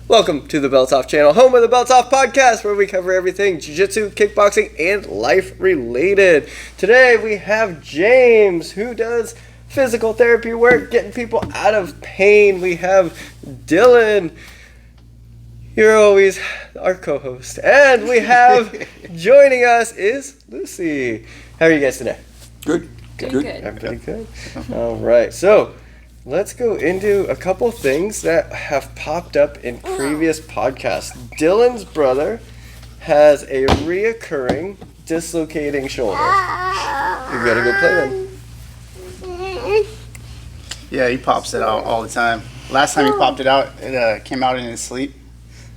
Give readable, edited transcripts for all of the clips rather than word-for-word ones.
Welcome to the Belts Off channel, home of the Belts Off podcast, where we cover everything jiu-jitsu, kickboxing, and life-related. Today we have James, who does physical therapy work, getting people out of pain. We have Dylan, you're always our co-host. And we have, joining us is Lucy. How are you guys today? Good. Everybody good? All right, so let's go into a couple things that have popped up in previous podcasts. Dylan's brother has a reoccurring dislocating shoulder. You gotta go play then. Yeah, he pops it out all the time. Last time he popped it out, it came out in his sleep.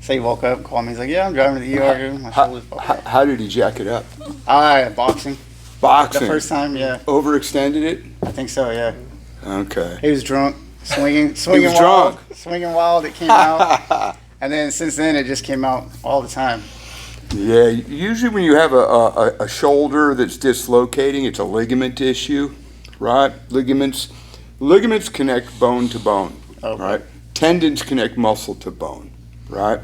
So he woke up, called me. He's like, "Yeah, I'm driving to the ER. My shoulder's popped out." How did he jack it up? Boxing. Boxing. The first time, yeah. Overextended it? I think so, yeah. Okay. He was drunk, swinging was wild. drunk. Swinging wild, it came out. And then since then, it just came out all the time. Yeah, usually when you have a shoulder that's dislocating, it's a ligament issue, right? Ligaments connect bone to bone, Okay. right? Tendons connect muscle to bone, right?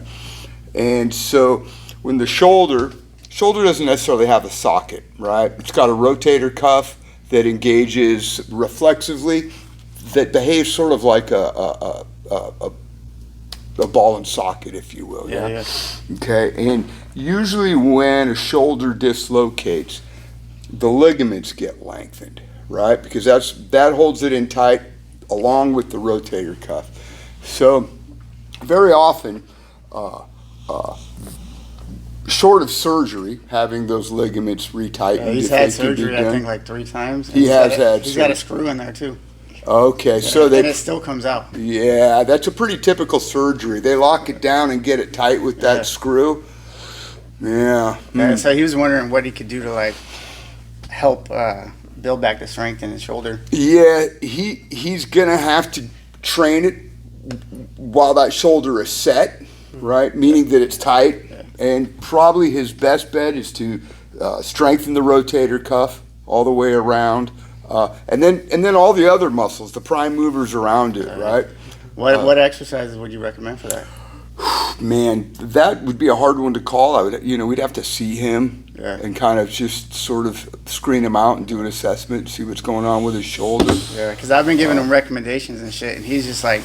And so when the shoulder doesn't necessarily have a socket, right? It's got a rotator cuff that engages reflexively, that behaves sort of like a ball and socket, if you will. Yeah. Okay, and usually when a shoulder dislocates, the ligaments get lengthened, right? Because that holds it in tight along with the rotator cuff. So very often, short of surgery, having those ligaments retightened. He's had surgery, I think, like 3 times. He's got a screw in there, too. Okay, so and it still comes out. Yeah, that's a pretty typical surgery. They lock it down and get it tight with that screw. Yeah. And so he was wondering what he could do to, like, help build back the strength in his shoulder. Yeah, he's going to have to train it while that shoulder is set, right? Meaning that it's tight. And probably his best bet is to strengthen the rotator cuff all the way around, and then all the other muscles, the prime movers around it, right? What exercises would you recommend for that? Man, that would be a hard one to call. We'd have to see him and kind of just sort of screen him out and do an assessment and see what's going on with his shoulder. Yeah, because I've been giving him recommendations and shit, and he's just like.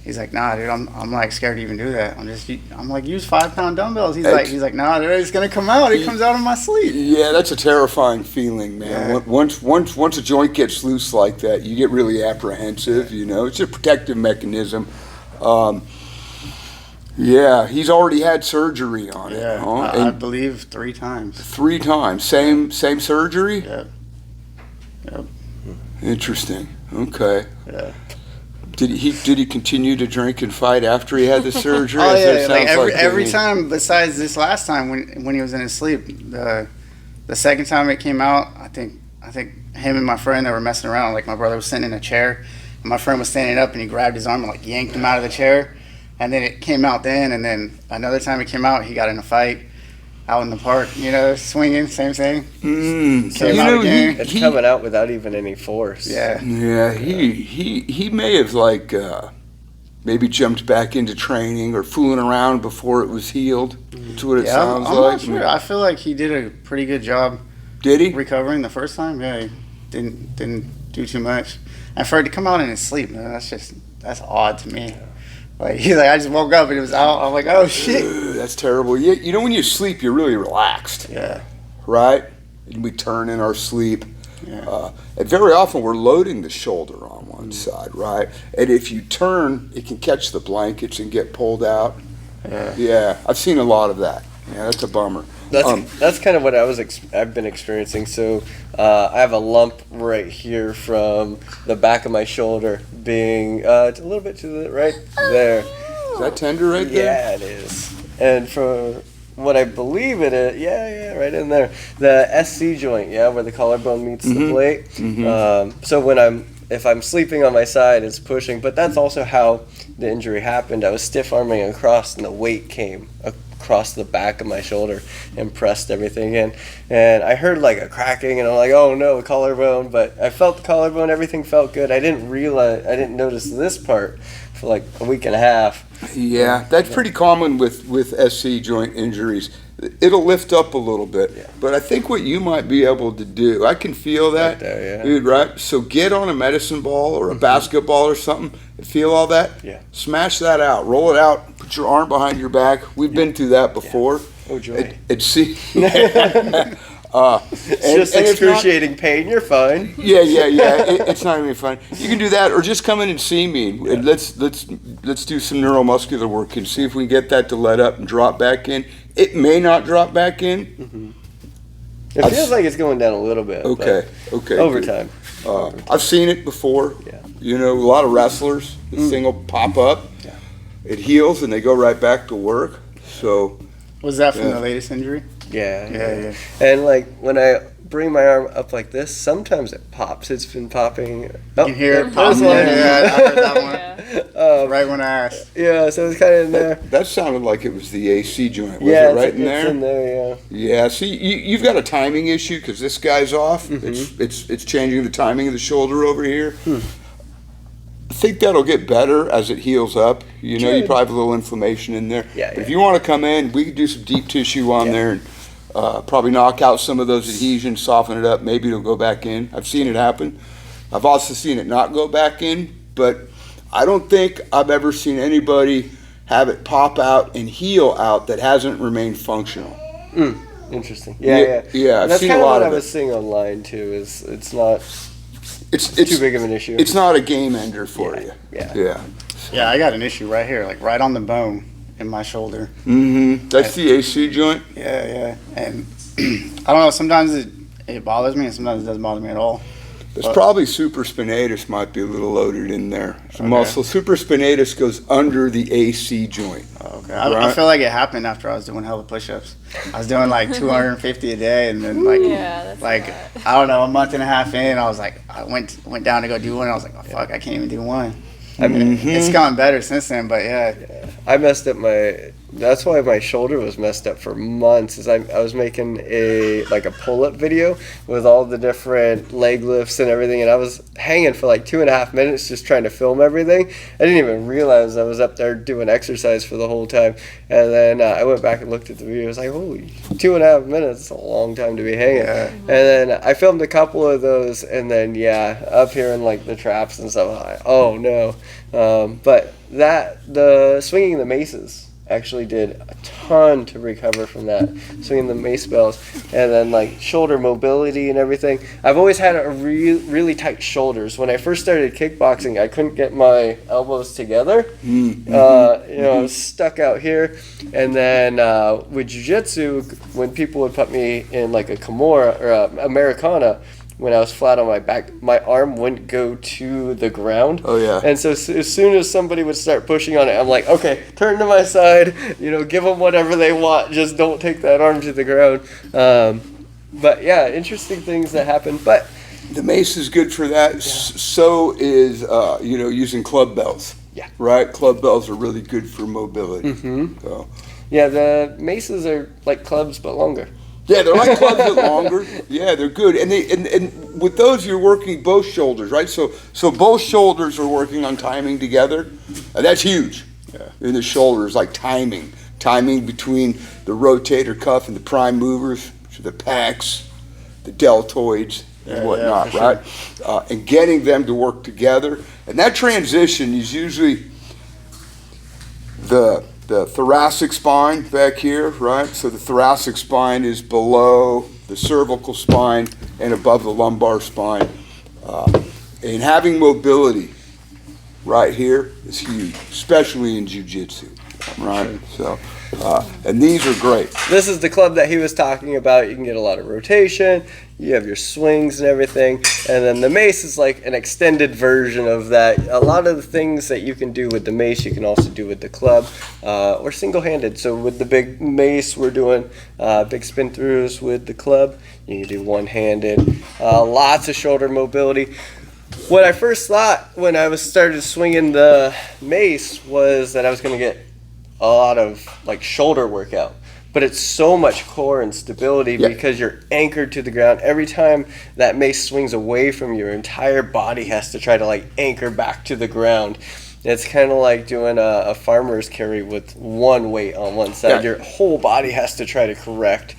He's like, nah, dude, I'm like scared to even do that. I'm like, use 5-pound dumbbells. He's like, nah, dude, it's gonna come out. It comes out of my sleep. Yeah, that's a terrifying feeling, man. Yeah. Once a joint gets loose like that, you get really apprehensive. It's a protective mechanism. Yeah, he's already had surgery on it. Yeah, I believe 3 times. 3 times, same surgery. Yeah. Yep. Interesting. Okay. Yeah. Did he continue to drink and fight after he had the surgery? Oh yeah, like every time besides this last time when he was in his sleep. The second time it came out, I think him and my friend, they were messing around. Like, my brother was sitting in a chair, and my friend was standing up, and he grabbed his arm and like yanked him out of the chair, and then it came out then. And then another time it came out, he got in a fight out in the park, swinging, same thing. It's coming out without even any force. Yeah. Yeah, he may have maybe jumped back into training or fooling around before it was healed. That's what it sounds I'm like. Not sure. I feel like he did a pretty good job. Did he? Recovering the first time? Yeah, he didn't do too much. And for it to come out in his sleep, man, that's odd to me. Like, he's like, I just woke up and it was out. I'm like, oh shit. That's terrible. When you sleep, you're really relaxed. Yeah. Right? And we turn in our sleep. Yeah. And very often we're loading the shoulder on one side, right? And if you turn, it can catch the blankets and get pulled out. Yeah. I've seen a lot of that. Yeah, that's a bummer. That's kind of what I've been experiencing. So I have a lump right here from the back of my shoulder being a little bit to the right there. Is that tender right there? Yeah, it is. And for what I believe it is, right in there, the SC joint, where the collarbone meets the plate. Mm-hmm. So if I'm sleeping on my side, it's pushing. But that's also how the injury happened. I was stiff arming across, and the weight came across the back of my shoulder and pressed everything in. And I heard like a cracking, and I'm like, oh no, collarbone. But I felt the collarbone, everything felt good. I didn't notice this part for like a week and a half. Yeah, that's pretty common with SC joint injuries. It'll lift up a little bit, but I think what you might be able to do, I can feel that, right there, dude, right? So get on a medicine ball or a basketball or something, and feel all that, smash that out, roll it out, put your arm behind your back. We've been through that before. Oh, joy. And see, it's just excruciating pain. You're fine. Yeah. It's not even fun. You can do that, or just come in and see me. And let's do some neuromuscular work and see if we can get that to let up and drop back in. It may not drop back in. It feels like it's going down a little bit. Okay. Over time. I've seen it before. Yeah. You know, a lot of wrestlers, this thing will pop up. Yeah. It heals and they go right back to work. So. Was that from the latest injury? Yeah. And like when I bring my arm up like this, sometimes it pops. It's been popping. You can hear it popping. Yeah, I heard that one. Right when I asked. Yeah, so it's kind of in there. That sounded like it was the AC joint. Was it right in there? It's in there, Yeah, see, you've got a timing issue because this guy's off. It's changing the timing of the shoulder over here. I think that'll get better as it heals up. You know, you probably have a little inflammation in there. Yeah. But if you want to come in, we can do some deep tissue on there and probably knock out some of those adhesions, soften it up. Maybe it'll go back in. I've seen it happen. I've also seen it not go back in, but I don't think I've ever seen anybody have it pop out and heal out that hasn't remained functional. Interesting. Yeah. I've That's seen kind a of lot what I of was it. seeing online too. Is it's not It's too big of an issue. It's not a game ender for you. Yeah. Yeah, I got an issue right here, like right on the bone in my shoulder. That's the AC joint. Yeah. And I don't know, sometimes it bothers me and sometimes it doesn't bother me at all. There's probably supraspinatus might be a little loaded in there. Muscle supraspinatus goes under the AC joint. Okay. I feel like it happened after I was doing hella push-ups. I was doing like 250 a day, and then I don't know, a month and a half in, I was like, I went down to go do one. And I was like, oh fuck, I can't even do one. I mean, it's gotten better since then, but I messed up that's why my shoulder was messed up for months. Is I was making a pull-up video with all the different leg lifts and everything, and I was hanging for like 2.5 minutes just trying to film everything. I didn't even realize I was up there doing exercise for the whole time. And then I went back and looked at the video. I was like, holy, 2.5 minutes, that's a long time to be hanging. And then I filmed a couple of those, and then up here in like the traps and stuff, I'm like, oh no. But the swinging the maces actually did a ton to recover from that, swinging the mace bells, and then like shoulder mobility and everything. I've always had really tight shoulders. When I first started kickboxing, I couldn't get my elbows together. I was stuck out here. And then with jiu-jitsu, when people would put me in like a Kimura or a Americana, when I was flat on my back, my arm wouldn't go to the ground. Oh, yeah. And so as soon as somebody would start pushing on it, I'm like, okay, turn to my side, give them whatever they want, just don't take that arm to the ground. But yeah, interesting things that happen. But the mace is good for that. Yeah. So is, using club bells. Yeah. Right? Club bells are really good for mobility. So. Yeah, the maces are like clubs, but longer. Yeah, they're like clubs but longer. Yeah, they're good. And and with those you're working both shoulders, right? So both shoulders are working on timing together. And that's huge. Yeah. In the shoulders, like timing between the rotator cuff and the prime movers, which are the pecs, the deltoids, and whatnot, right? Sure. And getting them to work together. And that transition is usually the thoracic spine back here, right? So the thoracic spine is below the cervical spine and above the lumbar spine. And having mobility right here is huge, especially in jiu-jitsu, right? So, and these are great. This is the club that he was talking about. You can get a lot of rotation. You have your swings and everything. And then the mace is like an extended version of that. A lot of the things that you can do with the mace, you can also do with the club or single-handed. So with the big mace, we're doing big spin throughs. With the club, you can do one-handed. Lots of shoulder mobility. What I first thought when I started swinging the mace was that I was going to get a lot of like shoulder workout, but it's so much core and stability because you're anchored to the ground. Every time that mace swings away from you, your entire body has to try to like anchor back to the ground. It's kind of like doing a farmer's carry with one weight on one side. Your whole body has to try to correct.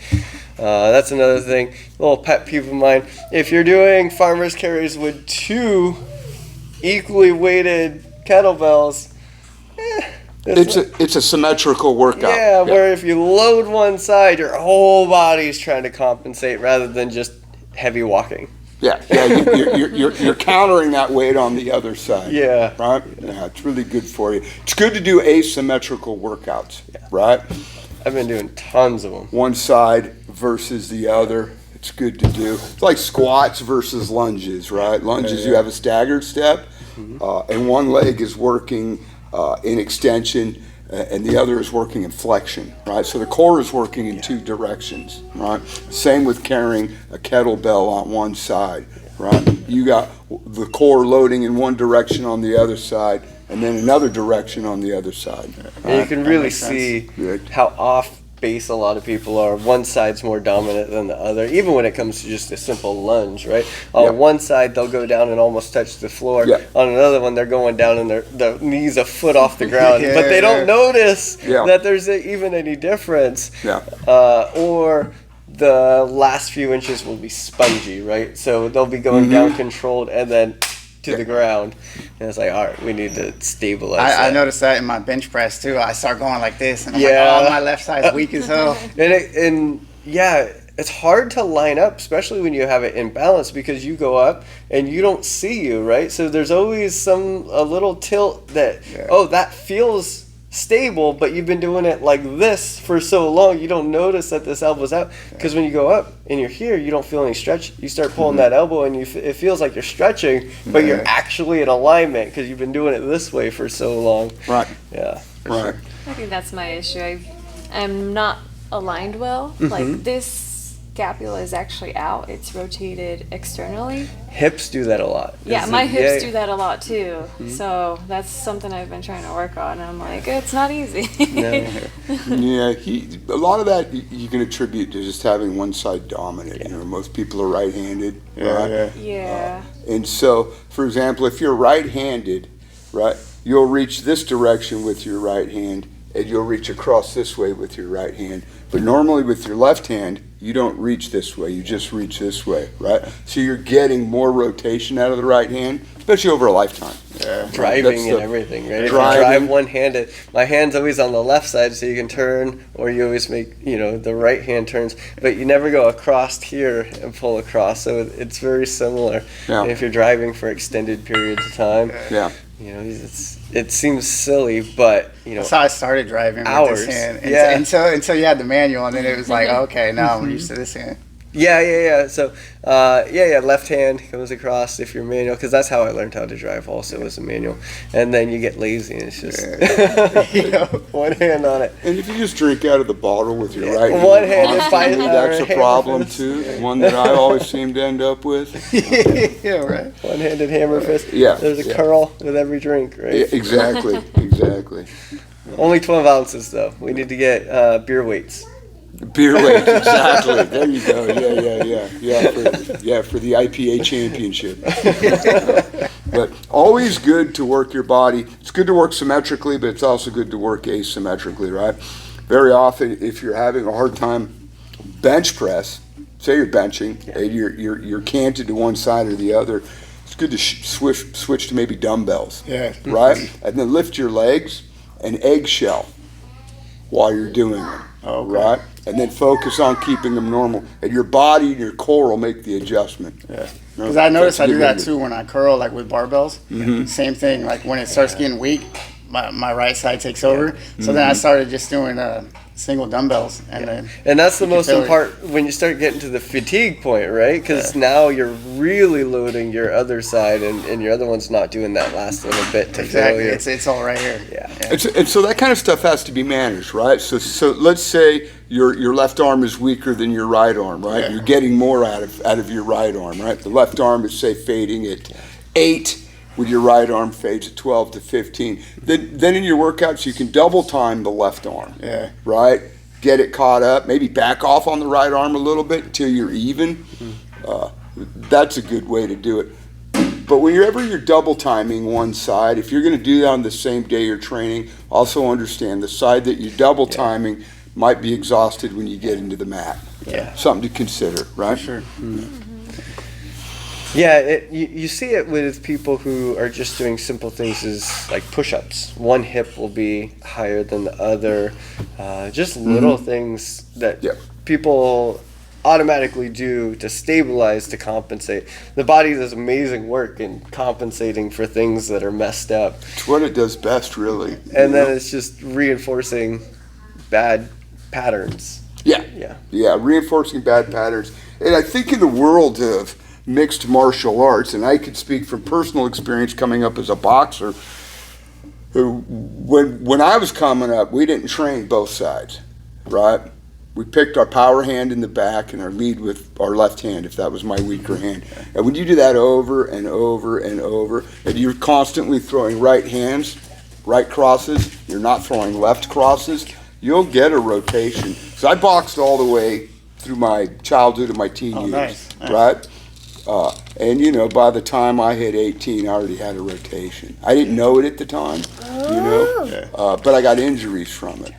That's another thing, a little pet peeve of mine. If you're doing farmer's carries with 2 equally weighted kettlebells, it's a symmetrical workout. Yeah, where if you load one side, your whole body's trying to compensate rather than just heavy walking. You're countering that weight on the other side. Yeah. Right? Yeah, it's really good for you. It's good to do asymmetrical workouts, right? I've been doing tons of them. One side versus the other. It's good to do. It's like squats versus lunges, right? Lunges, you have a staggered step, and one leg is working in extension, and the other is working in flexion, right? So the core is working in 2 directions, right? Same with carrying a kettlebell on one side, right? You got the core loading in one direction on the other side, and then another direction on the other side. And you can really see how off base a lot of people are. One side's more dominant than the other, even when it comes to just a simple lunge, right? On one side, they'll go down and almost touch the floor. On another one, they're going down and their knees a foot off the ground, but they don't notice that there's even any difference. Or the last few inches will be spongy, right? So they'll be going down controlled and then to the ground, and it's like, all right, we need to stabilize. I noticed that in my bench press too. I start going like this, and I'm like, oh, my left side's weak as hell. And it's hard to line up, especially when you have it in balance, because you go up and you don't see you, right? So there's always a little tilt that that feels stable, but you've been doing it like this for so long, you don't notice that this elbow's out. Because when you go up and you're here, you don't feel any stretch. You start pulling that elbow and it feels like you're stretching, but you're actually in alignment because you've been doing it this way for so long. Right. Yeah. Right. I think that's my issue. I'm not aligned well. Like this scapula is actually out. It's rotated externally. Hips do that a lot. Yeah, my hips do that a lot too. So that's something I've been trying to work on. And I'm like, it's not easy. A lot of that you can attribute to just having one side dominant. You know, most people are right-handed, right? Yeah. And so, for example, if you're right-handed, right, you'll reach this direction with your right hand, and you'll reach across this way with your right hand. But normally with your left hand, you don't reach this way, you just reach this way, right? So you're getting more rotation out of the right hand, especially over a lifetime. Driving and everything, right? If you drive one-handed, my hand's always on the left side so you can turn, or you always make, the right hand turns, but you never go across here and pull across, so it's very similar. And if you're driving for extended periods of time, it seems silly, but that's how I started driving hours. With this hand. Until you had the manual, and then it was like, okay, now I'm used to this hand. So, left hand comes across if you're manual, because that's how I learned how to drive also, was a manual. And then you get lazy and it's just one hand on it. And if you just drink out of the bottle with your right hand, one-handed that's a problem too. One that I always seem to end up with. One-handed hammer fist. There's a curl with every drink, right? Exactly. Only 12 ounces though. We need to get beer weights. Beer weight, exactly. There you go. For the IPA championship. But always good to work your body. It's good to work symmetrically, but it's also good to work asymmetrically, right? Very often, if you're having a hard time bench press, say you're benching, and you're canted to one side or the other, it's good to switch to maybe dumbbells, right? And then lift your legs and eggshell while you're doing them. Right? And then focus on keeping them normal. And your body and your core will make the adjustment. Because I notice I do that too when I curl, like with barbells. Same thing, like when it starts getting weak, my right side takes over. So then I started just doing single dumbbells. And that's the most important when you start getting to the fatigue point, right? Because now you're really loading your other side, and your other one's not doing that last little bit to failure. It's all right here. And so that kind of stuff has to be managed, right? So let's say your left arm is weaker than your right arm, right? You're getting more out of your right arm, right? The left arm is, say, fading at 8, with your right arm fades at 12 to 15. Then in your workouts, you can double time the left arm. Yeah. Right? Get it caught up. Maybe back off on the right arm a little bit until you're even. That's a good way to do it. But whenever you're double timing one side, if you're going to do that on the same day you're training, also understand the side that you're double timing might be exhausted when you get into the mat. Yeah. Something to consider, right? For sure. Yeah, you see it with people who are just doing simple things as like push-ups. One hip will be higher than the other. Just little things that people automatically do to stabilize, to compensate. The body does amazing work in compensating for things that are messed up. It's what it does best, really. And then it's just reinforcing bad patterns. Yeah, reinforcing bad patterns. And I think in the world of mixed martial arts, and I could speak from personal experience coming up as a boxer, who when I was coming up, we didn't train both sides, right? We picked our power hand in the back and our lead with our left hand, if that was my weaker hand. And when you do that over and over and over, and you're constantly throwing right hands, right crosses, you're not throwing left crosses, you'll get a rotation. So I boxed all the way through my childhood and my teen years, nice. right? And you know, by the time I hit 18, I already had a rotation. I didn't know it at the time, but I got injuries from it.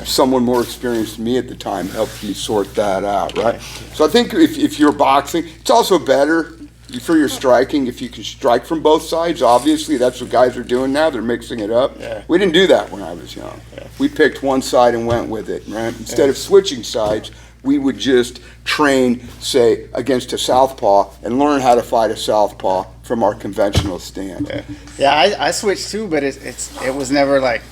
Someone more experienced than me at the time helped me sort that out, right? So I think if you're boxing, it's also better for your striking if you can strike from both sides. Obviously, that's what guys are doing now. They're mixing it up. We didn't do that when I was young. We picked one side and went with it, right? Instead of switching sides, we would just train, say, against a southpaw and learn how to fight a southpaw from our conventional stance. I switched too, but it was never like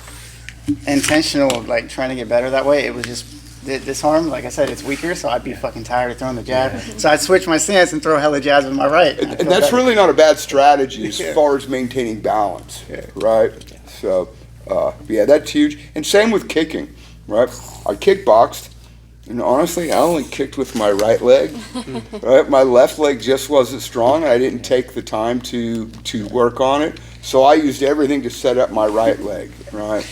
intentional, like trying to get better that way. It was just this arm, like I said, it's weaker, so I'd be fucking tired of throwing the jab. So I'd switch my stance and throw hella jabs with my right. And that's really not a bad strategy as far as maintaining balance, right? So, that's huge. And same with kicking, right? I kickboxed, and honestly, I only kicked with my right leg, right? My left leg just wasn't strong, and I didn't take the time to work on it. So I used everything to set up my right leg, right?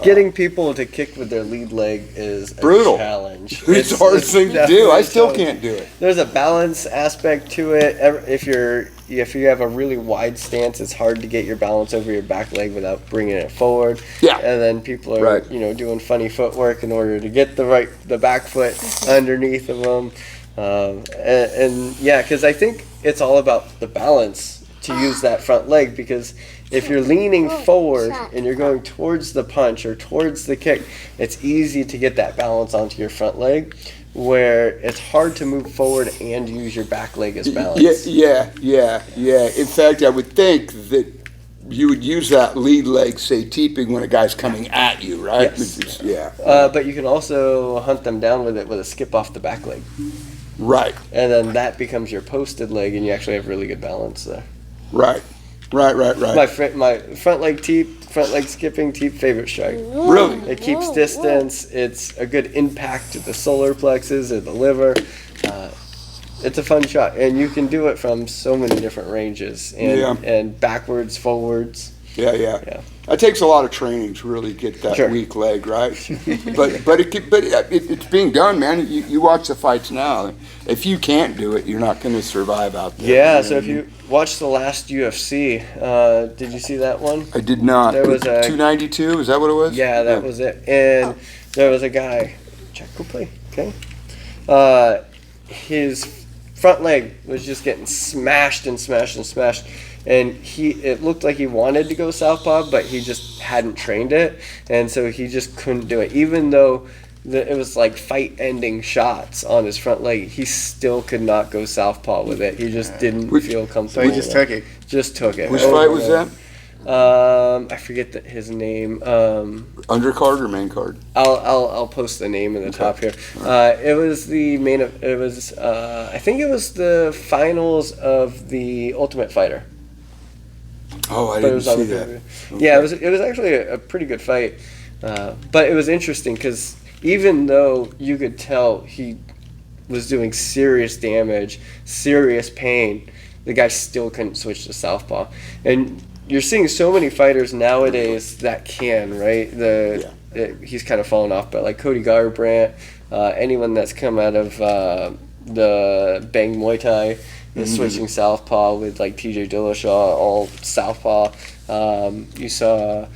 Getting people to kick with their lead leg is brutal. A challenge. It's the hardest thing to do. I still can't do it. There's a balance aspect to it. If you have a really wide stance, it's hard to get your balance over your back leg without bringing it forward. Yeah. And then people are doing funny footwork in order to get the back foot underneath of them. Because I think it's all about the balance to use that front leg, because if you're leaning forward and you're going towards the punch or towards the kick, it's easy to get that balance onto your front leg, where it's hard to move forward and use your back leg as balance. Yeah. In fact, I would think that you would use that lead leg, say, teeping when a guy's coming at you, right? Yes. But you can also hunt them down with it with a skip off the back leg. Right. And then that becomes your posted leg, and you actually have really good balance there. Right. My front leg teep, front leg skipping teep, favorite strike. Really? It keeps distance. It's a good impact to the solar plexus or the liver. It's a fun shot, and you can do it from so many different ranges, and backwards, forwards. Yeah. It takes a lot of training to really get that weak leg, right? but it's being done, man. You watch the fights now. If you can't do it, you're not going to survive out there. Yeah. So if you watched the last UFC, did you see that one? I did not. There was a 292. Is that what it was? Yeah, that was it. And there was a guy. Check, go play. Okay. His front leg was just getting smashed. And it looked like he wanted to go southpaw, but he just hadn't trained it, and so he just couldn't do it. Even though it was like fight-ending shots on his front leg, he still could not go southpaw with it. He just didn't feel comfortable. So he just took it. Just took it. Which fight was that? I forget his name. Undercard or main card? I'll post the name in the top here. It was the main. It was I think it was the finals of the Ultimate Fighter. Oh, I didn't see that. Okay. Yeah, it was actually a pretty good fight, but it was interesting because even though you could tell he was doing serious damage, serious pain, the guy still couldn't switch to Southpaw. And you're seeing so many fighters nowadays that can, right? He's kind of fallen off, but like Cody Garbrandt, anyone that's come out of the Bang Muay Thai is switching Southpaw with like TJ Dillashaw, all Southpaw. You saw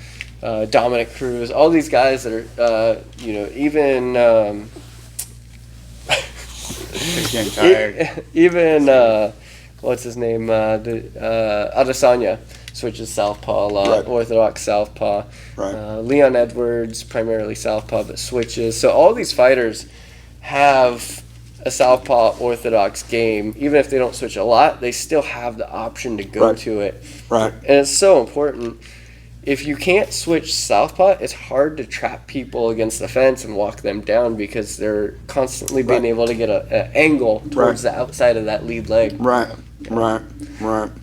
Dominic Cruz, all these guys that are, even He's getting tired. even what's his name? Adesanya switches Southpaw a lot. Right. Orthodox Southpaw. Right. Leon Edwards, primarily Southpaw, but switches. So all these fighters have a Southpaw Orthodox game. Even if they don't switch a lot, they still have the option to go to it. Right. And it's so important. If you can't switch Southpaw, it's hard to trap people against the fence and walk them down because they're constantly being able to get an angle towards the outside of that lead leg. Right. Right.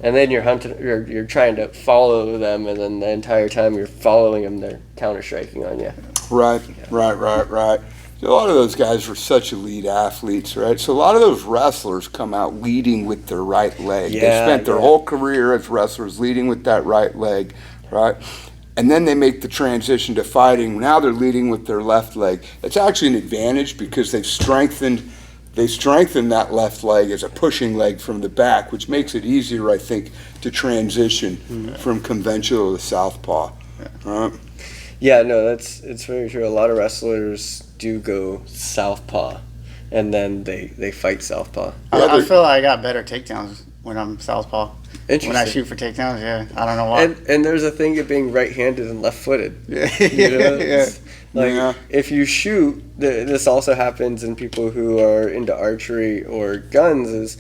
And then you're hunting, you're trying to follow them, and then the entire time you're following them, they're counter striking on you. Right. So a lot of those guys were such elite athletes, right? So a lot of those wrestlers come out leading with their right leg. They spent their whole career as wrestlers leading with that right leg, right? And then they make the transition to fighting. Now they're leading with their left leg. It's actually an advantage because they've strengthened that left leg as a pushing leg from the back, which makes it easier, I think, to transition from conventional to Southpaw. Right? Yeah, no, it's very true. A lot of wrestlers do go Southpaw, and then they fight Southpaw. I feel like I got better takedowns when I'm Southpaw. Interesting. When I shoot for takedowns, I don't know why. And there's a thing of being right-handed and left-footed. If you shoot, this also happens in people who are into archery or guns, is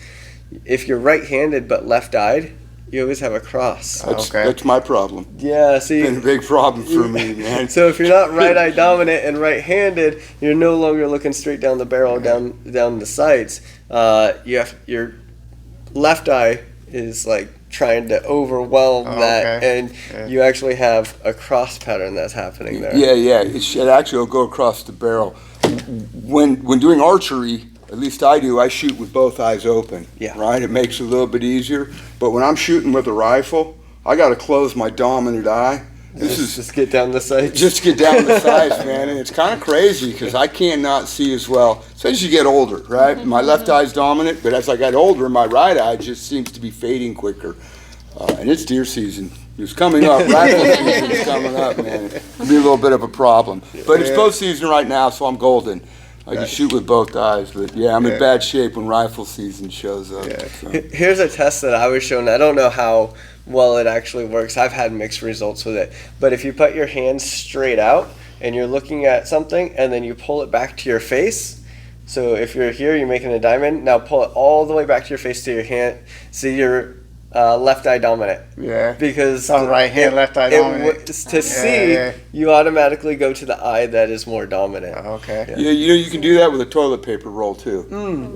if you're right-handed but left-eyed, you always have a cross. That's my problem. Yeah, see, It's been a big problem for me, man. So if you're not right-eye dominant and right-handed, you're no longer looking straight down the barrel, down the sights. Your left eye is like trying to overwhelm that, and you actually have a cross pattern that's happening there. Yeah. It actually will go across the barrel. When doing archery, at least I do, I shoot with both eyes open. Yeah. Right? It makes it a little bit easier. But when I'm shooting with a rifle, I got to close my dominant eye. Just get down the sights. Just get down the sights, man. And it's kind of crazy because I cannot see as well. So as you get older, right? My left eye's dominant, but as I got older, my right eye just seems to be fading quicker. And it's deer season. It's coming up. Rifle season is coming up, man. It'll be a little bit of a problem. But it's bow season right now, so I'm golden. I can shoot with both eyes, but I'm in bad shape when rifle season shows up. So. Here's a test that I was shown. I don't know how well it actually works. I've had mixed results with it. But if you put your hands straight out and you're looking at something and then you pull it back to your face, so if you're here, you're making a diamond, now pull it all the way back to your face to your hand. See your left eye dominant. Yeah. Because right hand, left eye dominant. You automatically go to the eye that is more dominant. Okay. Yeah, you can do that with a toilet paper roll too.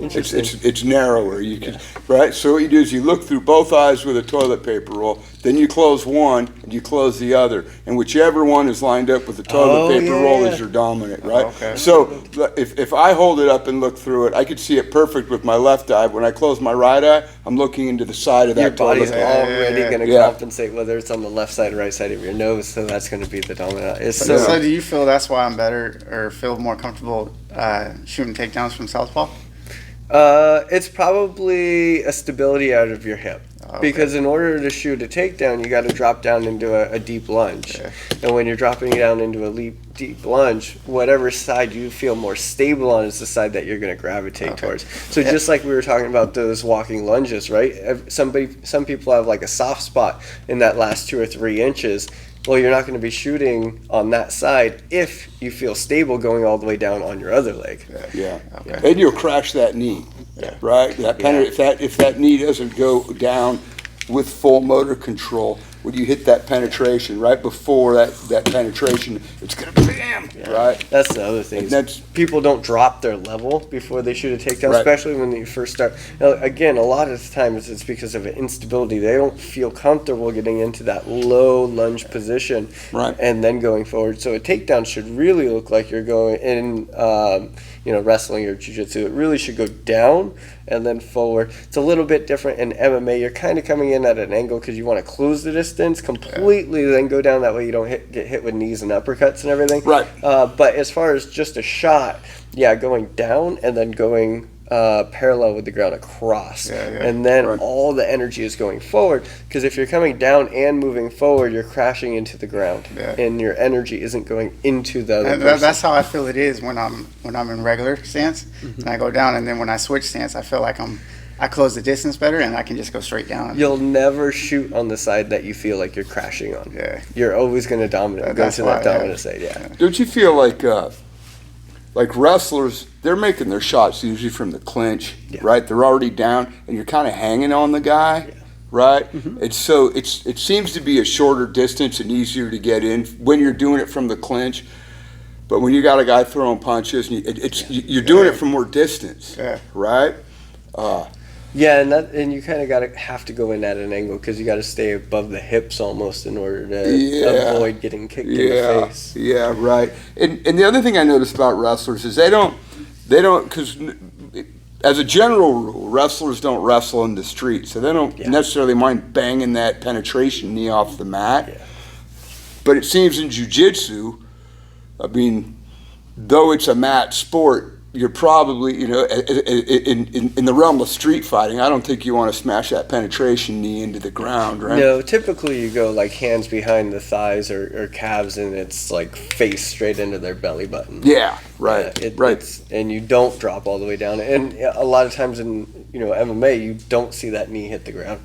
Interesting. It's narrower. You can right. So what you do is you look through both eyes with a toilet paper roll. Then you close one and you close the other, and whichever one is lined up with the toilet paper roll is your dominant, right? Okay. So if I hold it up and look through it, I could see it perfect with my left eye. When I close my right eye, I'm looking into the side of that Your toilet body's paper. already going to compensate whether it's on the left side or right side of your nose, so that's going to be the dominant eye. So do you feel that's why I'm better or feel more comfortable shooting takedowns from Southpaw? It's probably a stability out of your hip. Because in order to shoot a takedown, you got to drop down into a deep lunge. And when you're dropping down into a deep lunge, whatever side you feel more stable on is the side that you're going to gravitate towards. So just like we were talking about those walking lunges, right? Some people have like a soft spot in that last 2 or 3 inches. Well, you're not going to be shooting on that side if you feel stable going all the way down on your other leg. And you'll crash that knee, right? If that knee doesn't go down with full motor control, when you hit that penetration, right before that penetration, it's going to bam, right? That's the other thing. People don't drop their level before they shoot a takedown, especially when you first start. Now, again, a lot of the times it's because of instability. They don't feel comfortable getting into that low lunge position and then going forward. So a takedown should really look like you're going in, wrestling or jiu-jitsu. It really should go down and then forward. It's a little bit different in MMA. You're kind of coming in at an angle because you want to close the distance completely, then go down that way you don't get hit with knees and uppercuts and everything. Right. But as far as just a shot, yeah, going down and then going parallel with the ground across, and then all the energy is going forward, because if you're coming down and moving forward, you're crashing into the ground, and your energy isn't going into the other person. That's how I feel it is when I'm in regular stance, and I go down, and then when I switch stance, I feel like I close the distance better, and I can just go straight down. You'll never shoot on the side that you feel like you're crashing on. Yeah, you're always going to dominate. Go to that dominant side. Yeah. Don't you feel like wrestlers, they're making their shots usually from the clinch, right? They're already down, and you're kind of hanging on the guy, right? It's so it seems to be a shorter distance and easier to get in when you're doing it from the clinch. But when you got a guy throwing punches, and you're doing it from more distance, right? Yeah, and you kind of have to go in at an angle because you got to stay above the hips almost in order to avoid getting kicked in the face. Yeah, right. And the other thing I noticed about wrestlers is they don't because as a general rule, wrestlers don't wrestle in the street, so they don't necessarily mind banging that penetration knee off the mat. Yeah. But it seems in jiu-jitsu, I mean, though it's a mat sport, you're probably, in the realm of street fighting, I don't think you want to smash that penetration knee into the ground, right? No, typically you go like hands behind the thighs or calves, and it's like face straight into their belly button. Yeah, right, right. And you don't drop all the way down. And a lot of times in MMA, you don't see that knee hit the ground.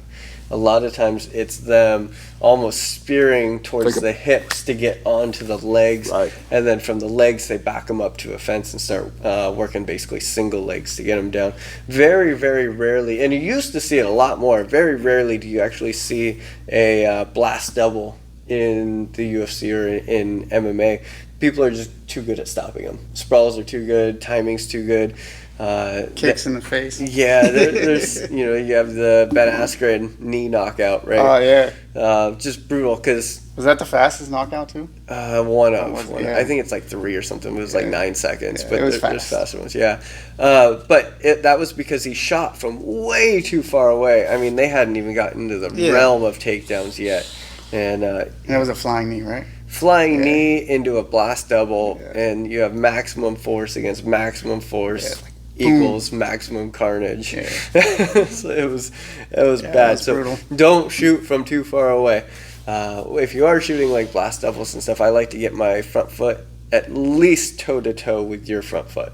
A lot of times it's them almost spearing towards the hips to get onto the legs, and then from the legs they back them up to a fence and start working basically single legs to get them down. Very, very rarely, and you used to see it a lot more, very rarely do you actually see a blast double in the UFC or in MMA. People are just too good at stopping them. Sprawls are too good, timing's too good. Kicks in the face. Yeah, there's you have the Ben Askren knee knockout, right? Oh yeah. Just brutal because. Was that the fastest knockout too? One of. I think it's like 3 or something. It was like 9 seconds, but there's faster ones. Yeah, but that was because he shot from way too far away. I mean, they hadn't even gotten into the realm of takedowns yet, and that was a flying knee, right? Flying knee into a blast double, and you have maximum force against maximum force. Equals maximum carnage. So it was bad. So brutal. Don't shoot from too far away. If you are shooting like blast doubles and stuff, I like to get my front foot at least toe to toe with your front foot.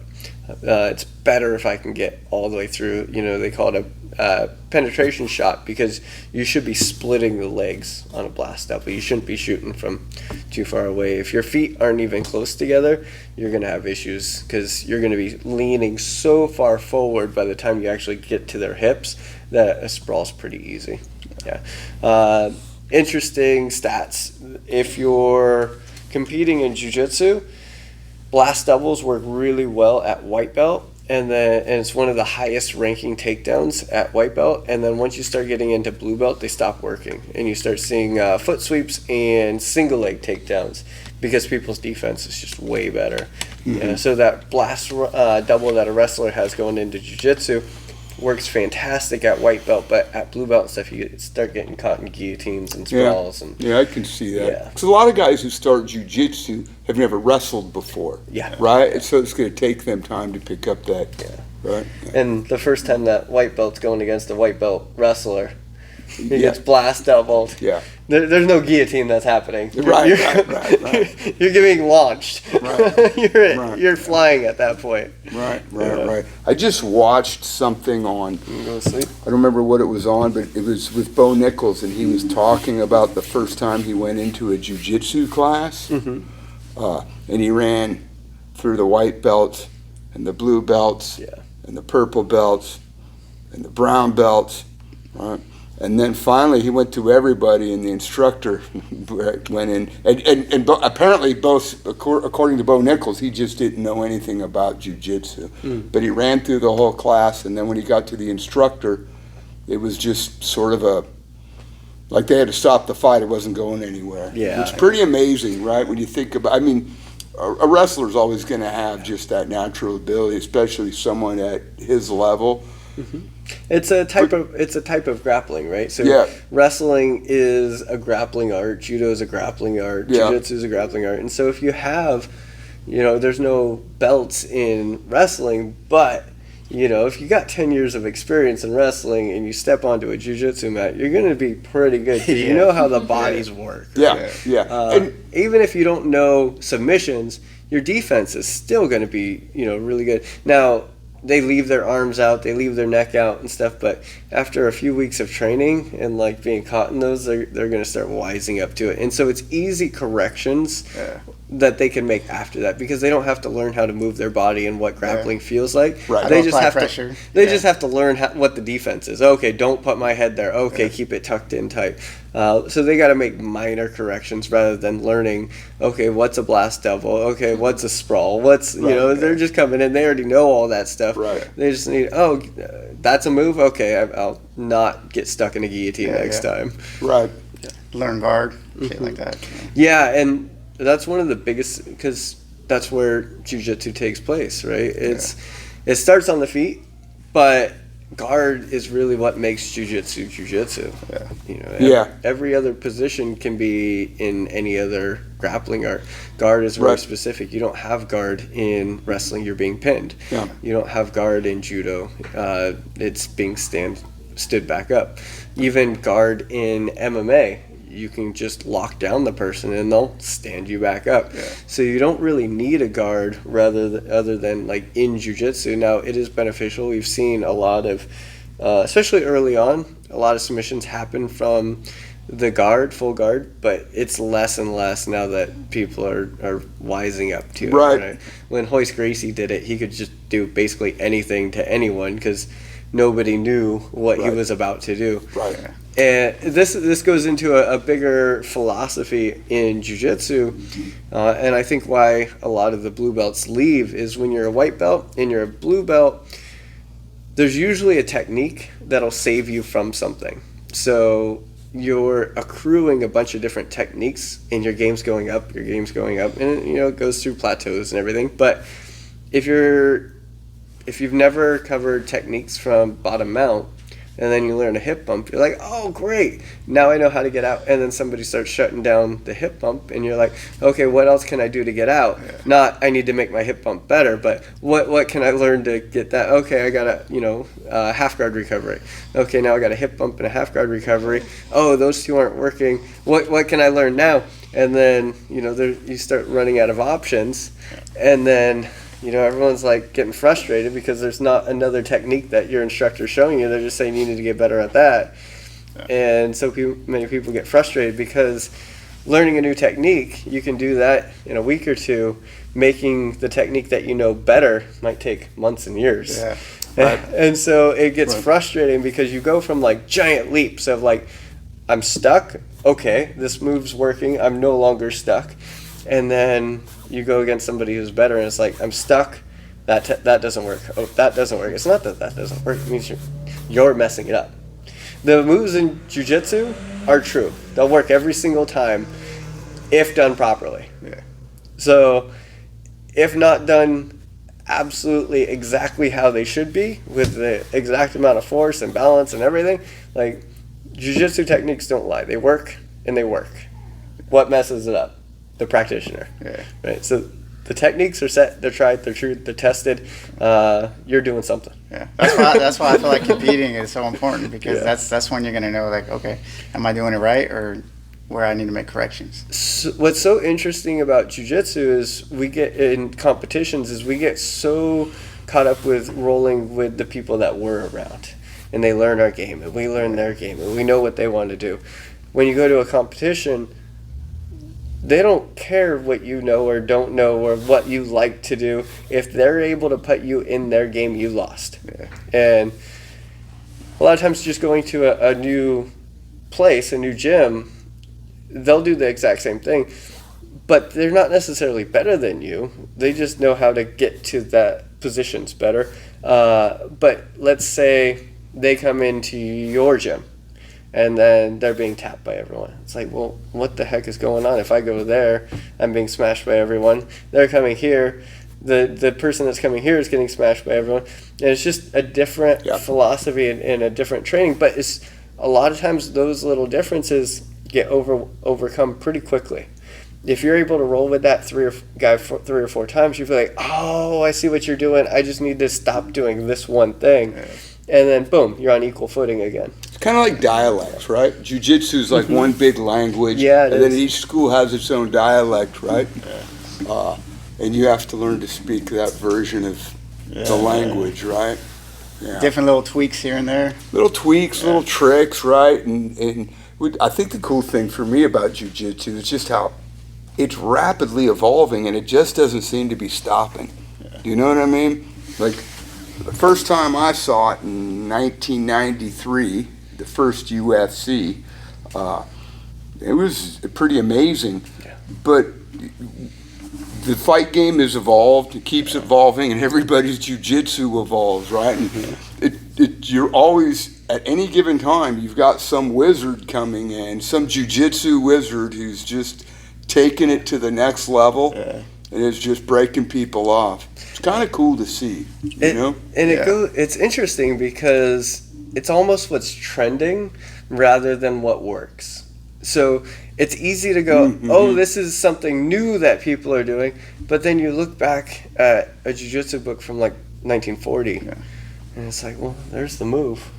It's better if I can get all the way through. They call it a penetration shot because you should be splitting the legs on a blast double. You shouldn't be shooting from too far away. If your feet aren't even close together, you're going to have issues because you're going to be leaning so far forward by the time you actually get to their hips that a sprawl's pretty easy. Yeah. Interesting stats. If you're competing in jiu-jitsu, blast doubles work really well at white belt, and it's one of the highest ranking takedowns at white belt. And then once you start getting into blue belt, they stop working, and you start seeing foot sweeps and single leg takedowns because people's defense is just way better. Yeah, so that blast double that a wrestler has going into jiu-jitsu works fantastic at white belt, but at blue belt and stuff, you start getting caught in guillotines and sprawls. Yeah, I can see that. Because a lot of guys who start jiu-jitsu have never wrestled before. Yeah. Right? Yeah. So it's going to take them time to pick up that. Yeah. Right? Yeah. And the first time that white belt's going against a white belt wrestler, he gets blast doubled. Yeah. There's no guillotine that's happening. Right. You're getting launched. Right. You're flying at that point. Right. I just watched something on. Go to sleep. I don't remember what it was on, but it was with Bo Nichols, and he was talking about the first time he went into a jiu-jitsu class, and he ran through the white belts and the blue belts and the purple belts and the brown belts, right? And then finally he went to everybody, and the instructor went in. And apparently, both, according to Bo Nichols, he just didn't know anything about jiu-jitsu. But he ran through the whole class, and then when he got to the instructor, it was just sort of like they had to stop the fight. It wasn't going anywhere. Yeah. It's pretty amazing, right, when you think about, I mean, a wrestler's always going to have just that natural ability, especially someone at his level. It's a type of grappling, right? So Yeah. wrestling is a grappling art, judo is a grappling art, Yeah. jiu-jitsu is a grappling art. And so if you have, there's no belts in wrestling, but if you got 10 years of experience in wrestling and you step onto a jiu-jitsu mat, you're going to be pretty good because you know how the bodies work. Yeah. And Even if you don't know submissions, your defense is still going to be, really good. Now, they leave their arms out, they leave their neck out and stuff, but after a few weeks of training and like being caught in those, they're going to start wising up to it. And so it's easy corrections that they can make after that because they don't have to learn how to move their body and what grappling feels like. Right. They just have pressure. just have to learn what the defense is. Okay, don't put my head there. Okay, keep it tucked in tight. So they got to make minor corrections rather than learning, okay, what's a blast devil? Okay, what's a sprawl? They're just coming in. They already know all that stuff. Right. They just need, that's a move? Okay, I'll not get stuck in a guillotine next time. right. Learn guard, shit like that. Yeah, and that's one of the biggest, because that's where jiu-jitsu takes place, right? It starts on the feet, but guard is really what makes jiu-jitsu jiu-jitsu. Every other position can be in any other grappling art. Guard is very specific. You don't have guard in wrestling, you're being pinned. Yeah. You don't have guard in judo. It's being stood back up. Even guard in MMA, you can just lock down the person and they'll stand you back up. So you don't really need a guard other than like in jiu-jitsu. Now it is beneficial. We've seen a lot of, especially early on, a lot of submissions happen from the guard, full guard, but it's less and less now that people are wising up to it. Right. When Hoist Gracie did it, he could just do basically anything to anyone because nobody knew what he was about to do. Right. And this goes into a bigger philosophy in jiu-jitsu, and I think why a lot of the blue belts leave is when you're a white belt and you're a blue belt, there's usually a technique that'll save you from something. So you're accruing a bunch of different techniques and your game's going up, and it goes through plateaus and everything. But if you've never covered techniques from bottom mount, and then you learn a hip bump, you're like, oh, great, now I know how to get out. And then somebody starts shutting down the hip bump, and you're like, okay, what else can I do to get out? Not, I need to make my hip bump better, but what can I learn to get that? Okay, I got a half guard recovery. Okay, now I got a hip bump and a half guard recovery. Oh, those two aren't working. What can I learn now? And then, you start running out of options, and then everyone's like getting frustrated because there's not another technique that your instructor's showing you. They're just saying you need to get better at that. And so many people get frustrated because learning a new technique, you can do that in a week or two. Making the technique that you know better might take months and years. And so it gets frustrating because you go from like giant leaps of like, I'm stuck. Okay, this move's working. I'm no longer stuck. And then you go against somebody who's better, and it's like, I'm stuck. That doesn't work. Oh, that doesn't work. It's not that doesn't work. It means you're messing it up. The moves in jiu-jitsu are true. They'll work every single time if done properly. So if not done absolutely exactly how they should be, with the exact amount of force and balance and everything, like, jiu-jitsu techniques don't lie. They work, and they work. What messes it up? The practitioner. Right. So the techniques are set, they're tried, they're true, they're tested. You're doing something. That's why I feel like competing is so important, because that's when you're gonna know, like, okay, am I doing it right, or where I need to make corrections. So what's so interesting about jiu-jitsu is we get so caught up with rolling with the people that we're around, and they learn our game and we learn their game and we know what they want to do. When you go to a competition, they don't care what you know or don't know or what you like to do. If they're able to put you in their game, you lost. And a lot of times just going to a new place, a new gym, they'll do the exact same thing, but they're not necessarily better than you. They just know how to get to that positions better. But let's say they come into your gym and then they're being tapped by everyone. It's like, well, what the heck is going on? If I go there, I'm being smashed by everyone. They're coming here, The person that's coming here is getting smashed by everyone. And it's just a different philosophy and a different training. But it's a lot of times those little differences get overcome pretty quickly. If you're able to roll with that three or four times, you feel like, oh, I see what you're doing. I just need to stop doing this one thing. Yeah. And then, boom, you're on equal footing again. It's kind of like dialects, right? Jiu-Jitsu is like one big language. Yeah, and then each school has its own dialect, right? Yeah. And you have to learn to speak that version of the language, right? Yeah. Different little tweaks here and there. Little tweaks, little tricks, right? And I think the cool thing for me about Jiu-Jitsu is just how it's rapidly evolving, and it just doesn't seem to be stopping. Do you know what I mean? Like, the first time I saw it in 1993, the first UFC, it was pretty amazing. Yeah. But the fight game has evolved, it keeps evolving, and everybody's jiu-jitsu evolves, right? And you're always, at any given time, you've got some wizard coming in, some jiu-jitsu wizard who's just taking it to the next level, and is just breaking people off. It's kind of cool to see, you know? And it's interesting because it's almost what's trending rather than what works. So it's easy to go, oh, this is something new that people are doing, but then you look back at a jiu-jitsu book from like 1940, and it's like, well, there's the move.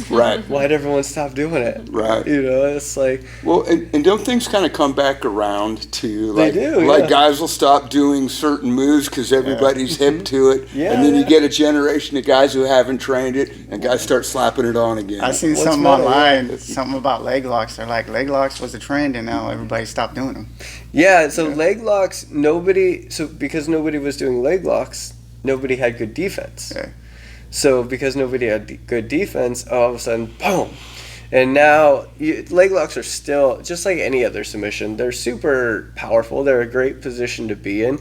Right. Why'd everyone stop doing it? Right. You know, it's like... Well, and don't things kind of come back around to, like, they do, like guys will stop doing certain moves because everybody's hip to it, and then you get a generation of guys who haven't trained it, and guys start slapping it on again. I seen something online, something about leg locks. They're like, leg locks was a trend, and now everybody stopped doing them. Yeah, so leg locks, because nobody was doing leg locks, nobody had good defense. Yeah. So because nobody had good defense, all of a sudden, boom. And now leg locks are still, just like any other submission, they're super powerful. They're a great position to be in.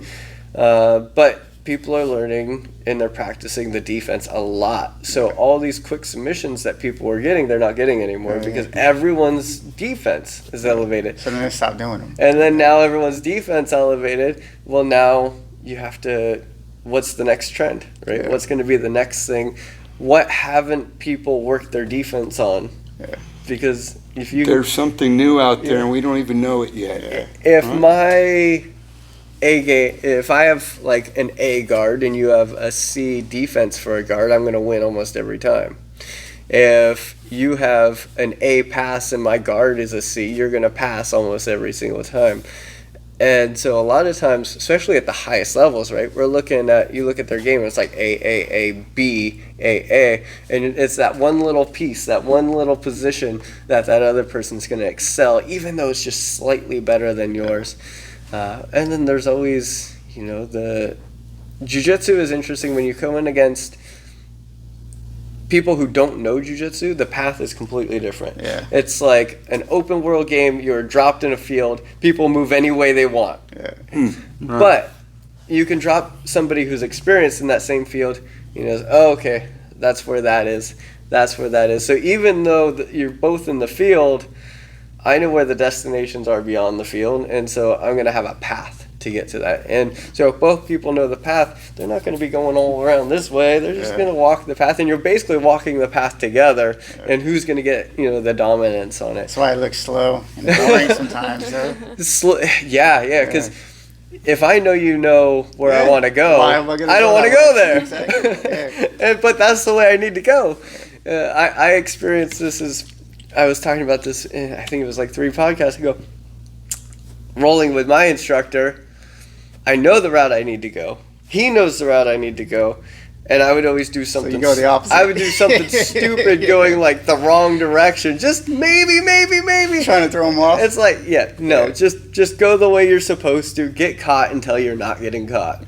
But people are learning and they're practicing the defense a lot. So all these quick submissions that people were getting, they're not getting anymore because everyone's defense is elevated. So then they stopped doing them. And then now everyone's defense elevated. Well, now you have to... What's the next trend, right? Yeah. What's going to be the next thing? What haven't people worked their defense on? Yeah. Because if you... There's something new out there and we don't even know it yet. Yeah. If my if I have like an A guard and you have a C defense for a guard, I'm going to win almost every time. If you have an A pass and my guard is a C, you're going to pass almost every single time. And so a lot of times, especially at the highest levels, right, you look at their game and it's like A, B, A, and it's that one little piece, that one little position that other person's going to excel, even though it's just slightly better than yours. And then there's always, the jiu-jitsu is interesting when you come in against people who don't know jiu-jitsu. The path is completely different. Yeah. It's like an open world game. You're dropped in a field. People move any way they want. Yeah. But you can drop somebody who's experienced in that same field. Oh, okay, that's where that is. That's where that is. So even though you're both in the field, I know where the destinations are beyond the field, and so I'm going to have a path to get to that. And so if both people know the path, they're not going to be going all around this way. They're just going to walk the path, and you're basically walking the path together. And who's going to get the dominance on it? That's why it looks slow and boring sometimes. Because if I know where I want to go, I don't want to go there. Exactly. But that's the way I need to go. I experienced this I was talking about this, I think it was like 3 podcasts ago, rolling with my instructor. I know the route I need to go. He knows the route I need to go. And I would always do something. So you go the opposite. I would do something stupid going like the wrong direction. Just maybe. Trying to throw him off? It's like, just go the way you're supposed to. Get caught until you're not getting caught.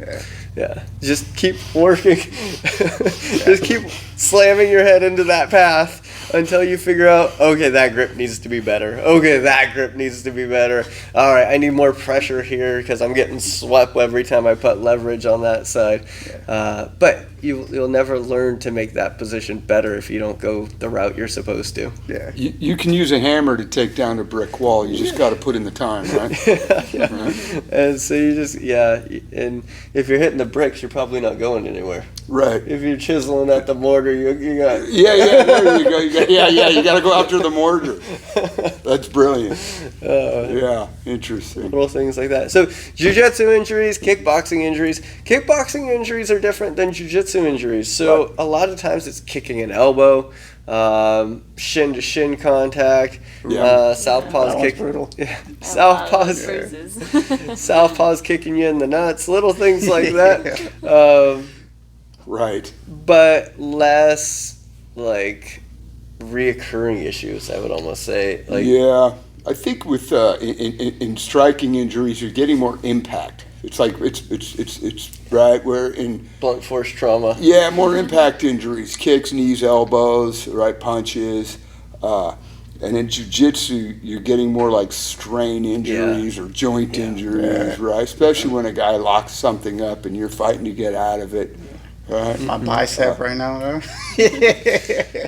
Yeah. Just keep working. Just keep slamming your head into that path until you figure out, okay, that grip needs to be better. Okay, that grip needs to be better. All right, I need more pressure here because I'm getting swept every time I put leverage on that side. But you'll never learn to make that position better if you don't go the route you're supposed to. Yeah. You can use a hammer to take down a brick wall. You just got to put in the time, right? Yeah. Right. And so you just, and if you're hitting the bricks, you're probably not going anywhere. Right. If you're chiseling at the mortar, you got... Yeah, there you go. You got to go after the mortar. That's brilliant. Yeah, interesting. Little things like that. So, jiu-jitsu injuries, kickboxing injuries. Kickboxing injuries are different than jiu-jitsu injuries. So, a lot of times it's kicking an elbow, shin-to-shin contact, southpaw's kick. Brutal. Yeah. Southpaw's kicking you in the nuts. Little things like that. Right. But less, like, reoccurring issues, I would almost say. Like, yeah. I think with in striking injuries, you're getting more impact. It's like it's right where in blunt force trauma. Yeah, more impact injuries, kicks, knees, elbows, right, punches, and in jiu-jitsu, you're getting more like strain injuries or joint injuries, right? Especially when a guy locks something up and you're fighting to get out of it. Right. My bicep right now, though.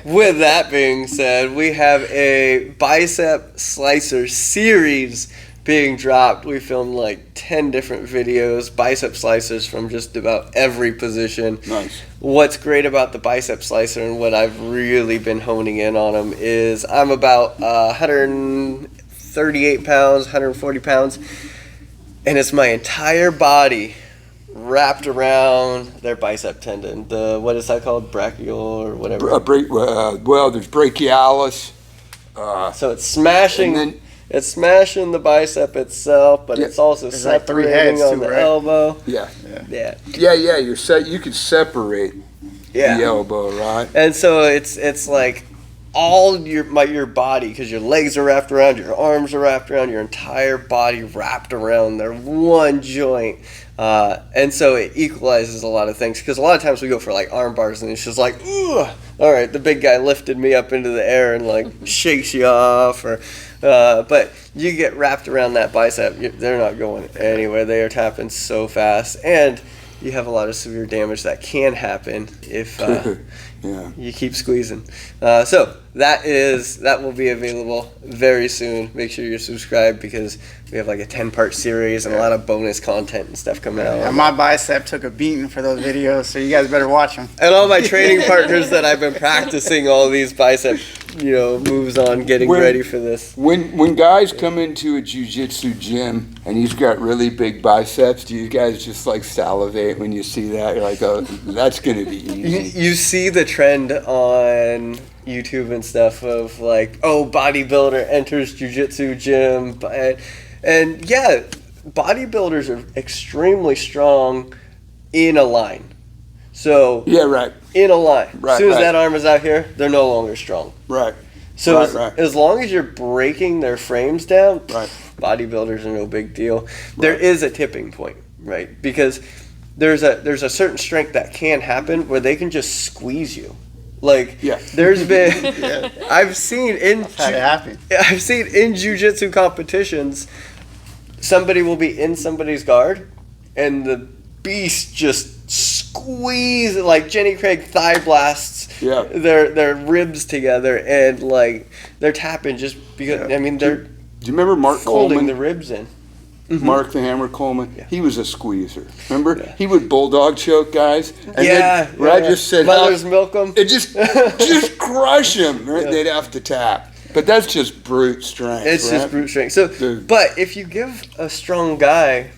With that being said, we have a Bicep Slicer series being dropped. We filmed like 10 different videos, Bicep Slicers from just about every position. Nice. What's great about the Bicep Slicer and what I've really been honing in on them is I'm about 138 pounds, 140 pounds, and it's my entire body wrapped around their bicep tendon. The, what is that called? Brachial or whatever. Well, there's brachialis. So it's smashing. It's smashing the bicep itself, but it's also separating like 3 heads on too, the right? elbow. Yeah. You can separate the elbow, right? And so it's like all your body, because your legs are wrapped around, your arms are wrapped around, your entire body wrapped around their one joint. And so it equalizes a lot of things, because a lot of times we go for like arm bars and it's just like, ugh, all right, the big guy lifted me up into the air and like shakes you off, or but you get wrapped around that bicep, they're not going anywhere. They are tapping so fast, and you have a lot of severe damage that can happen if you keep squeezing. So that will be available very soon. Make sure you're subscribed, because we have like a 10-part series and a lot of bonus content and stuff coming out. And my bicep took a beating for those videos, so you guys better watch them. And all my training partners that I've been practicing all these bicep, moves on, getting ready for this. When guys come into a jiu-jitsu gym and he's got really big biceps, do you guys just like salivate when you see that? You're like, oh, that's gonna be easy. You see the trend on YouTube and stuff of like, oh, bodybuilder enters jiu-jitsu gym, and yeah, bodybuilders are extremely strong in a line. So yeah, right. In a line. Right, as soon as that arm is out here, they're no longer strong. Right. So as long as you're breaking their frames down, right, bodybuilders are no big deal. Right. There is a tipping point, right? Because there's a certain strength that can happen where they can just squeeze you. Like, there's been, I've seen in jiu-jitsu competitions, somebody will be in somebody's guard, and the beast just squeeze, like Jenny Craig thigh blasts their ribs together, and like they're tapping just because. I mean, they're. Do you remember Mark folding Coleman? The ribs in. Mm-hmm. Mark the Hammer Coleman, he was a squeezer. Remember, he would bulldog choke guys. And just said, "Mother's milk them." It just crush them. Right? They'd have to tap. But that's just brute strength. It's just brute strength. So, but if you give a strong guy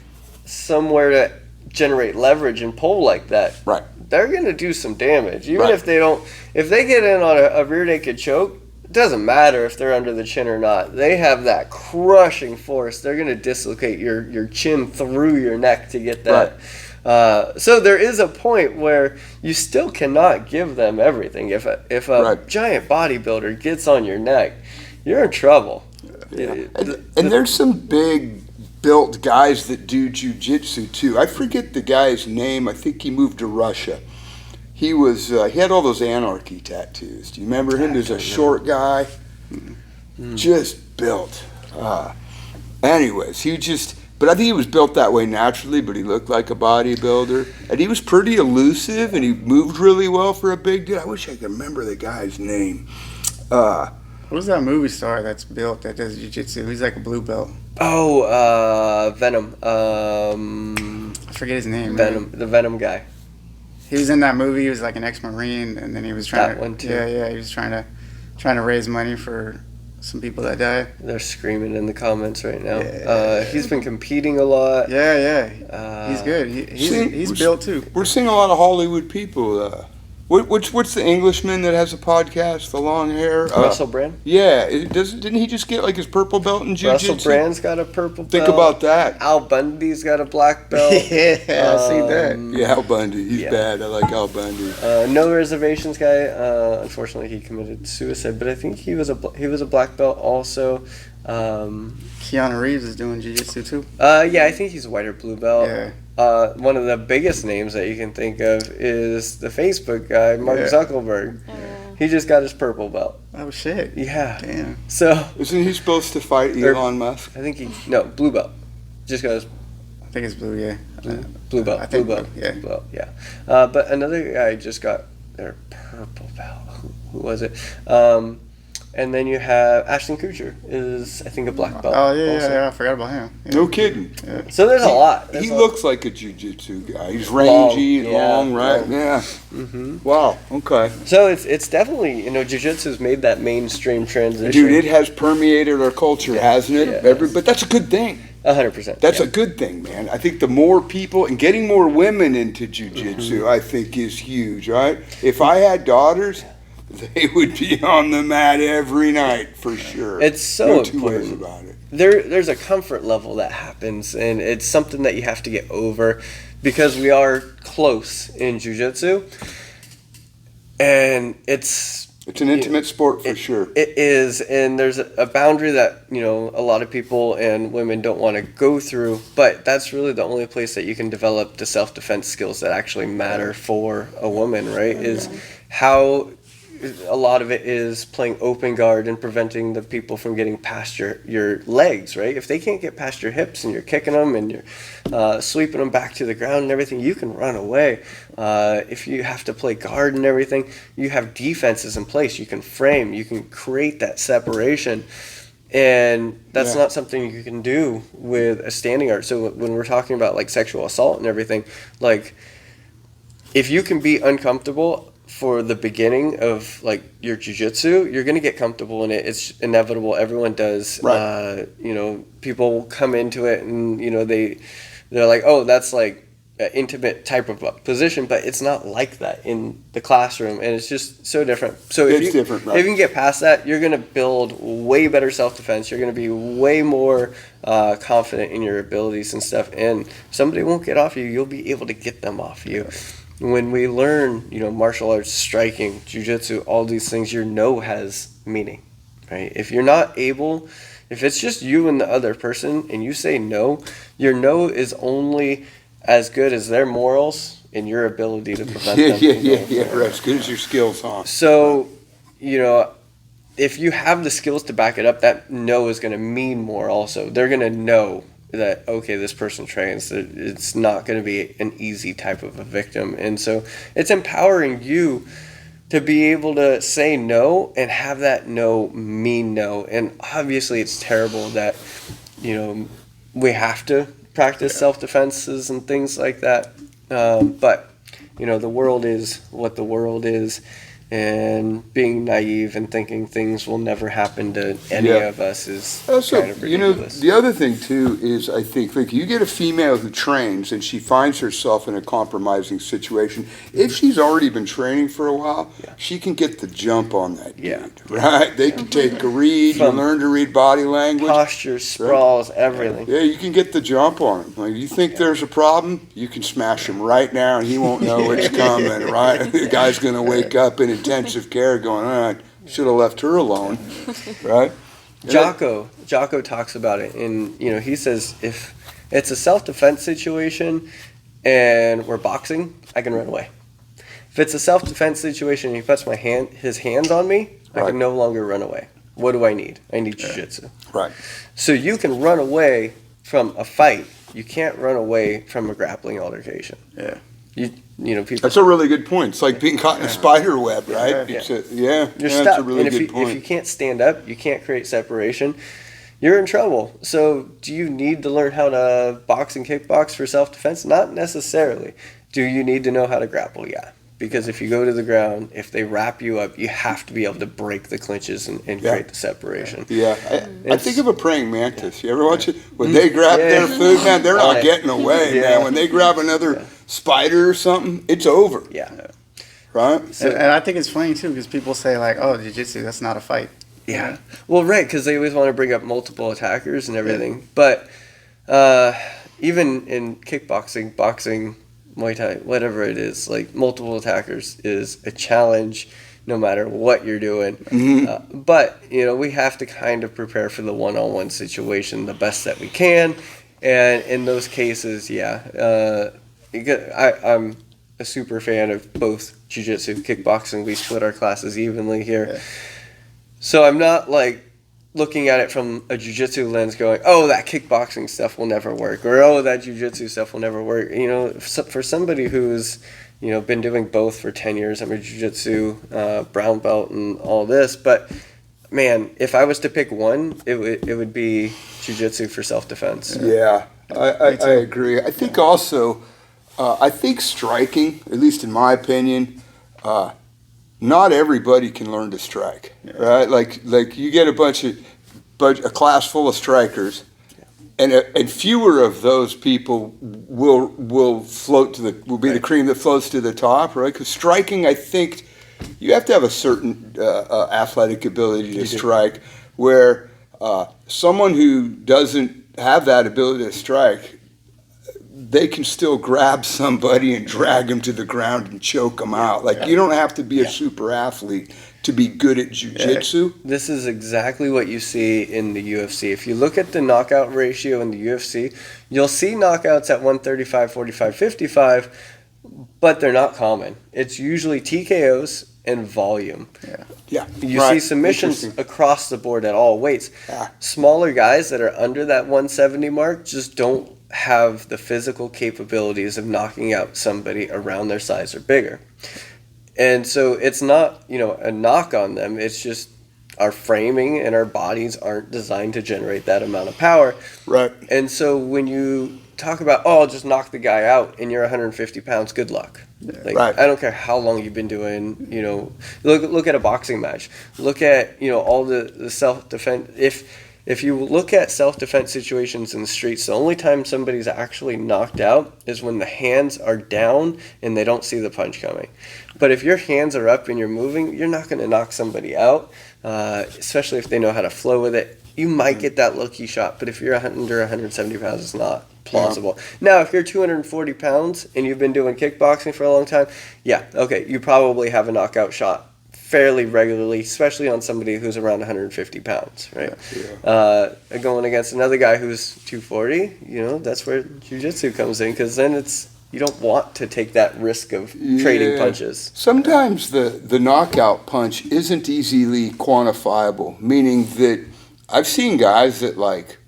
somewhere to generate leverage and pull like that, right, they're going to do some damage. Even if they don't, if they get in on a rear naked choke, it doesn't matter if they're under the chin or not. They have that crushing force. They're going to dislocate your chin through your neck to get that. Right. So there is a point where you still cannot give them everything. If a giant bodybuilder gets on your neck, you're in trouble. Yeah. And there's some big built guys that do jiu-jitsu too. I forget the guy's name. I think he moved to Russia. he was he had all those anarchy tattoos. Do you remember him? There's a short guy, just built. Anyways, but I think he was built that way naturally, but he looked like a bodybuilder. And he was pretty elusive, and he moved really well for a big dude. I wish I could remember the guy's name. Who's that movie star that's built that does jiu-jitsu? He's like a blue belt. Oh, Venom. I forget his name. Venom, the Venom guy. He was in that movie. He was like an ex-Marine, and then he was trying That one too. Yeah, he was trying to raise money for some people that died. They're screaming in the comments right now. Yeah. He's been competing a lot. Yeah. He's good. He's built too. We're seeing a lot of Hollywood people. What's the Englishman that has a podcast, the long hair? Russell Brand? Yeah, didn't he just get like his purple belt in jiu-jitsu? Russell Brand's got a purple belt. Think about that. Al Bundy's got a black belt. Yeah, I see that. Yeah, Al Bundy. He's bad. I like Al Bundy. No Reservations guy. Unfortunately, he committed suicide, but I think he was a black belt also. Keanu Reeves is doing jiu-jitsu too. Yeah, I think he's a white or blue belt. Yeah. One of the biggest names that you can think of is the Facebook guy, Mark Zuckerberg. He just got his purple belt. Oh shit. Yeah. Damn. So Isn't he supposed to fight Elon Musk? I think blue belt. Just goes I think it's blue. Yeah. blue belt. I think blue belt. yeah. Blue belt. Yeah. But another guy just got their purple belt. Who was it? And then you have Ashton Kutcher is, I think, a black belt. Oh yeah, also. yeah, I forgot about him. Yeah. No kidding. Yeah. So there's a lot. He looks like a jiu-jitsu guy. He's rangy, long, right? long. Yeah. Mm-hmm. Wow. Okay. So it's definitely, jiu-jitsu's made that mainstream transition. Dude, it has permeated our culture, hasn't it? Yeah. But that's a good thing. 100%. That's a good thing, man. I think the more people and getting more women into jiu-jitsu, I think is huge, right? If I had daughters, they would be on the mat every night for sure. It's so no two important. ways about it. There's a comfort level that happens, and it's something that you have to get over because we are close in jiu-jitsu, and it's an intimate sport for sure. It is, and there's a boundary that a lot of people and women don't want to go through, but that's really the only place that you can develop the self-defense skills that actually matter for a woman, right? Is how a lot of it is playing open guard and preventing the people from getting past your legs, right? If they can't get past your hips and you're kicking them and you're sweeping them back to the ground and everything, you can run away. If you have to play guard and everything, you have defenses in place. You can frame, you can create that separation. And that's not something you can do with a standing guard. So when we're talking about like sexual assault and everything, like if you can be uncomfortable for the beginning of like your jiu-jitsu, you're going to get comfortable in it. It's inevitable. Everyone does. Right. People come into it and they're like, oh, that's like an intimate type of position, but it's not like that in the classroom, and it's just so different. So if you can get past that, you're going to build way better self-defense. You're going to be way more confident in your abilities and stuff, and if somebody won't get off you, you'll be able to get them off you. When we learn, martial arts, striking, jiu-jitsu, all these things, your no has meaning, right? If you're not able, if it's just you and the other person and you say no, your no is only as good as their morals and your ability to prevent them. Yeah, right. As good as your skills, huh? So, if you have the skills to back it up, that no is going to mean more also. They're going to know that, okay, this person trains, it's not going to be an easy type of a victim. And so it's empowering you to be able to say no and have that no mean no. And obviously it's terrible that, we have to practice self-defenses and things like that. But, the world is what the world is. And being naive and thinking things will never happen to any of us is kind of ridiculous. The other thing too is I think you get a female who trains and she finds herself in a compromising situation. If she's already been training for a while, she can get the jump on that dude, right? They can take a read, you learn to read body language. Postures, sprawls, everything. Yeah, you can get the jump on him. Like, you think there's a problem, you can smash him right now and he won't know it's coming, right? The guy's going to wake up in intensive care going, all right, should have left her alone, right? Jocko talks about it, and he says if it's a self-defense situation and we're boxing, I can run away. If it's a self-defense situation and he puts his hands on me, I Right. can no longer run away. What do I need? I need jiu-jitsu. Right. So you can run away from a fight. You can't run away from a grappling altercation. Yeah. You know, people. That's a really good point. It's like being caught in a spider web, right? Yeah. You're That's stuck. a really And good if point. you can't stand up, you can't create separation, you're in trouble. So do you need to learn how to box and kickbox for self-defense? Not necessarily. Do you need to know how to grapple? Yeah. Because if you go to the ground, if they wrap you up, you have to be able to break the clinches and create the separation. Yeah, I think of a praying mantis. You ever watch it? When Mm. they grab their food, man, they're not Right. getting away, Yeah. man. When they grab another spider or something, it's over, Yeah. right? And I think it's funny too because people say like, "Oh, jiu-jitsu, that's not a fight." Yeah. Well, right, because they always want to bring up multiple attackers and everything. But even in kickboxing, boxing, Muay Thai, whatever it is, like multiple attackers is a challenge no matter what you're doing. But, you know, we have to kind of prepare for the one-on-one situation the best that we can. And in those cases, I'm a super fan of both jiu-jitsu, kickboxing. We split our classes evenly here. Yeah. So I'm not like looking at it from a jiu-jitsu lens going, oh, that kickboxing stuff will never work, or oh, that jiu-jitsu stuff will never work. You know, for somebody who's, you know, been doing both for 10 years, I'm a jiu-jitsu brown belt and all this, but man, if I was to pick one, it would be jiu-jitsu for self-defense. Yeah, I agree. I think also, I think striking, at least in my opinion, not everybody can learn to strike, right? Like you get a class full of strikers, and fewer of those people will be the cream that floats to the top, right? Because striking, I think, you have to have a certain athletic ability to strike. Where someone who doesn't have that ability to strike, they can still grab somebody and drag them to the ground and choke them out. Like, you don't have to be a super athlete to be good at jiu-jitsu. This is exactly what you see in the UFC. If you look at the knockout ratio in the UFC, you'll see knockouts at 135, 45, 55, but they're not common. It's usually TKOs and volume. Yeah. You see submissions across the board at all weights. Smaller guys that are under that 170 mark just don't have the physical capabilities of knocking out somebody around their size or bigger. And so it's not, you know, a knock on them. It's just our framing and our bodies aren't designed to generate that amount of power. Right. And so when you talk about, oh, I'll just knock the guy out and you're 150 pounds, good luck. Like, Right. I don't care how long you've been doing, you know, look at a boxing match. Look at, you know, all the self-defense. If you look at self-defense situations in the streets, the only time somebody's actually knocked out is when the hands are down and they don't see the punch coming. But if your hands are up and you're moving, you're not going to knock somebody out, especially if they know how to flow with it. You might get that lucky shot, but if you're under 170 pounds, it's not plausible. Now, if you're 240 pounds and you've been doing kickboxing for a long time, yeah, okay, you probably have a knockout shot fairly regularly, especially on somebody who's around 150 pounds, right? Going against another guy who's 240, you know, that's where jiu-jitsu comes in, because then you don't want to take that risk of trading punches. Sometimes the knockout punch isn't easily quantifiable, meaning that I've seen guys that like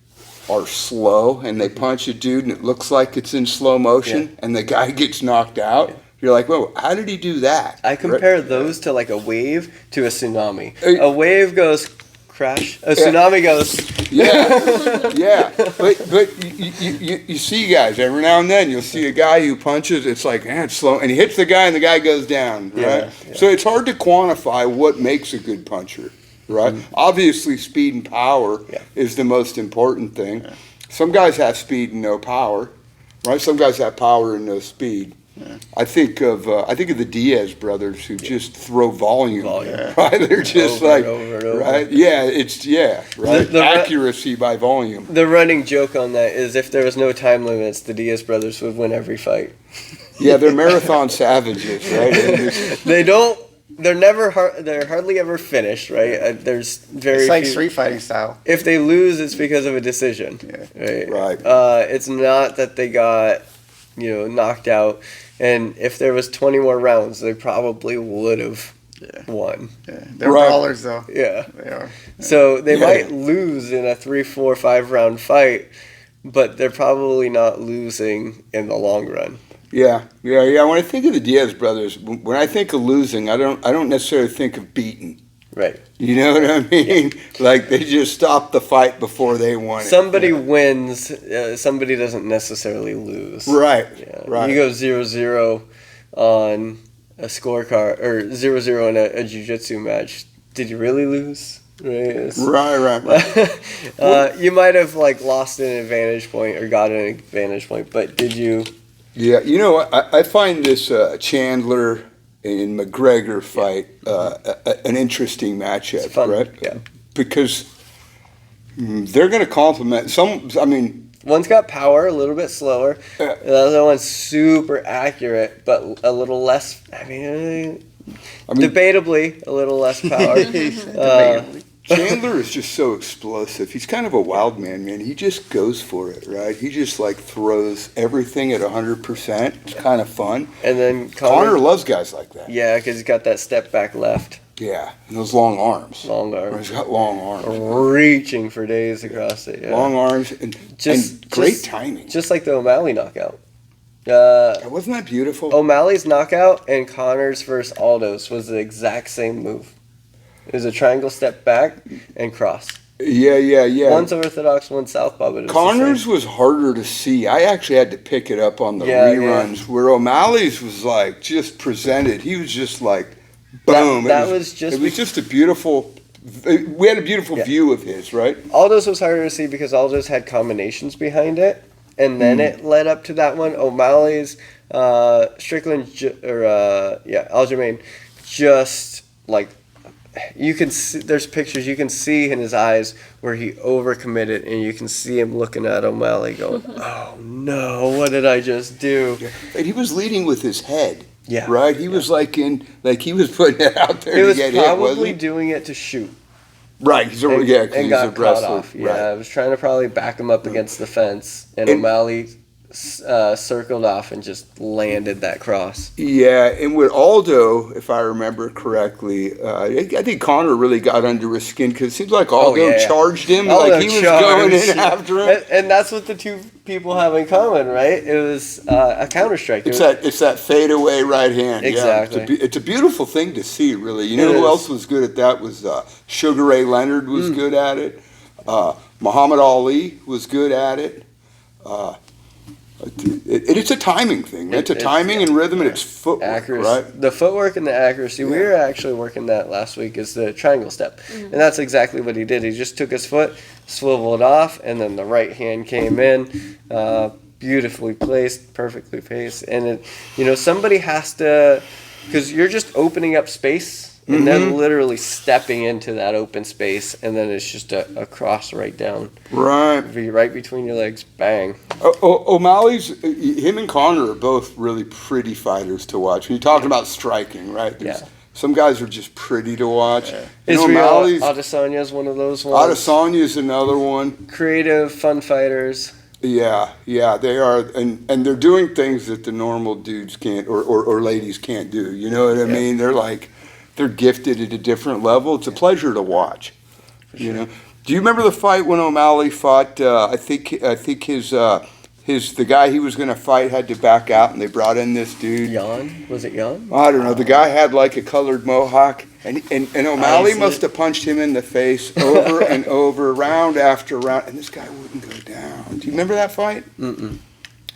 are slow and they punch a dude and it looks like it's in slow motion and the guy gets knocked out. You're like, whoa, how did he do that? I compare those to like a wave to a tsunami. A wave goes crash. A tsunami goes. But you see guys every now and then. You'll see a guy who punches. It's like, it's slow, and he hits the guy, and the guy goes down. Right. Yeah. So it's hard to quantify what makes a good puncher. Right. Obviously, speed and power is the most important thing. Some guys have speed and no power. Right. Some guys have power and no speed. I think of the Diaz brothers who just throw volume. Right? They're just over. Right? Yeah, right. The accuracy by volume. The running joke on that is if there was no time limits, the Diaz brothers would win every fight. Yeah, they're marathon savages, right? They're hardly ever finished, right? There's very It's like few. street fighting style. If they lose, it's because of a decision. Yeah. Right. It's not that they got, knocked out. And if there was 20 more rounds, they probably would have won. Yeah, they're brawlers though. Yeah. They are. So they might lose in a 3, 4, 5 round fight, but they're probably not losing in the long run. Yeah. When I think of the Diaz brothers, when I think of losing, I don't necessarily think of beating. Right. You know what I mean? Yeah. Like they just stopped the fight before they won it. Somebody wins, somebody doesn't necessarily lose. Right. Yeah. Right. You go 0-0 on a scorecard, or 0-0 in a jiu-jitsu match. Did you really lose? Right. Right. You might have lost an advantage point or got an advantage point, but did you? Yeah. You know, I find this Chandler and McGregor fight an interesting matchup, it's fun. right? Yeah. Because they're going to complement some. I mean, one's got power, a little bit slower. The other one's super accurate, but a little less. I mean, debatably a little less power. Debatably. Chandler is just so explosive. He's kind of a wild man. He just goes for it, right? He just throws everything at 100%. It's kind of fun. And then Connor loves guys like that. Yeah, because he's got that step back left. Yeah, and those long arms. Long arms. He's got long arms. Reaching for days across it. Yeah. Long arms and great timing. Just like the OMalley knockout. Wasn't that beautiful? O'Malley's knockout and Connor's versus Aldo's was the exact same move. It was a triangle step back and cross. Yeah. One's orthodox, one's southpaw, but Connor's was harder to see. I actually had to pick it up on the reruns, where O'Malley's was just presented. He was just boom. It was just a beautiful. We had a beautiful view of his, right? Aldo's was harder to see because Aldo's had combinations behind it, and then it led up to that one. O'Malley's, Strickland, Aljamain, just you can see, there's pictures you can see in his eyes where he overcommitted, and you can see him looking at O'Malley going, "Oh no, what did I just do?" Yeah. And he was leading with his head. Yeah. Right. He was he was putting it out there. He was get probably hit, doing it to shoot. Right. He's a and got caught off. Yeah. Right. I was trying to probably back him up against the fence, and O'Malley circled off and just landed that cross. Yeah, and with Aldo, if I remember correctly, I think Connor really got under his skin because it seems like Aldo charged him, Aldo he was going in after him. And that's what the two people have in common, right? It was a counter strike. It's that fadeaway right hand. Exactly. Yeah, it's a beautiful thing to see, really. You know who else was good at that? Was Sugar Ray Leonard was good at it. Muhammad Ali was good at it. It's a timing thing. It's a timing and rhythm, and it's footwork, accuracy. right? The footwork and the accuracy. We were actually working that last week is the triangle step. And that's exactly what he did. He just took his foot, swiveled off, and then the right hand came in, beautifully placed, perfectly paced. And, somebody has to, because you're just opening up space, and they're literally stepping into that open space, and then it's just a cross right down. Right. Right between your legs, bang. O'Malley's, him and Connor are both really pretty fighters to watch. When you're talking about striking, right? Some guys are just pretty to watch. Israel Adesanya is one of those ones. Adesanya is another one. Creative, fun fighters. Yeah, they are, and they're doing things that the normal dudes can't or ladies can't do. You know what I mean? They're gifted at a different level. It's a pleasure to watch. You know. Do you remember the fight when O'Malley fought? I think the guy he was going to fight had to back out, and they brought in this dude. Jan? Was it Jan? I don't know. The guy had a colored mohawk, and O'Malley must have punched him in the face over and over, round after round, and this guy wouldn't go down. Do you remember that fight? Mm-mm.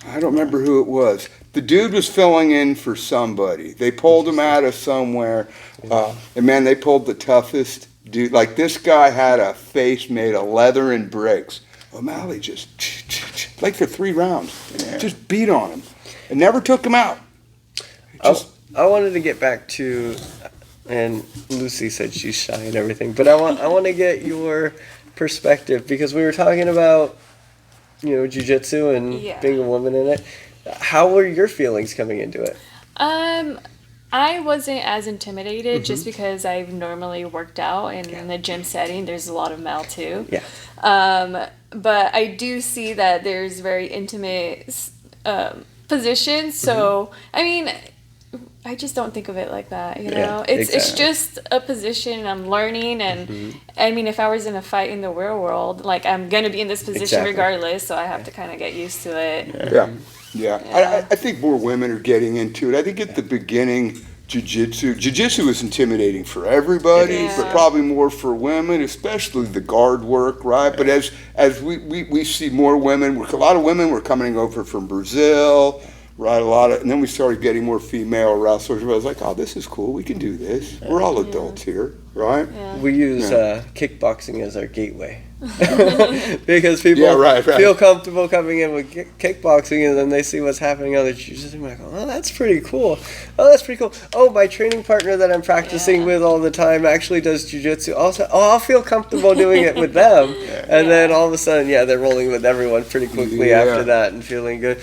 I don't remember who it was. The dude was filling in for somebody. They pulled him out of somewhere, and man, they pulled the toughest dude. This guy had a face made of leather and bricks. O'Malley just, for 3 rounds, just beat on him and never took him out. I wanted to get back to, and Lucy said she's shy and everything, but I want to get your perspective because we were talking about, jiu-jitsu and being a woman in it. How were your feelings coming into it? I wasn't as intimidated just because I've normally worked out and in the gym setting there's a lot of male too. Yeah. But I do see that there's very intimate position. So, I mean, I just don't think of it like that, you know? Yeah, It's exactly. just a position I'm learning, and I mean, if I was in a fight in the real world, like, I'm going to be in this position Exactly. regardless, so I have to kind of get used to it. Yeah. Yeah. I think more women are getting into it. I think at the beginning, Jiu-Jitsu is intimidating for everybody, Yeah. but probably more for women, especially the guard work, right? But as we see more women, a lot of women were coming over from Brazil, right? And then we started getting more female wrestlers. I was like, oh, this is cool. We can do this. We're all adults here, right? Yeah. We use kickboxing as our gateway. Because people Yeah, right. feel comfortable coming in with kickboxing, and then they see what's happening on the jiu-jitsu, and they're like, oh, that's pretty cool. Oh, that's pretty cool. Oh, my training partner that I'm practicing with all the time actually does jiu-jitsu. Also, I'll feel comfortable doing it with them. And then all of a sudden, they're rolling with everyone pretty quickly after that and feeling good.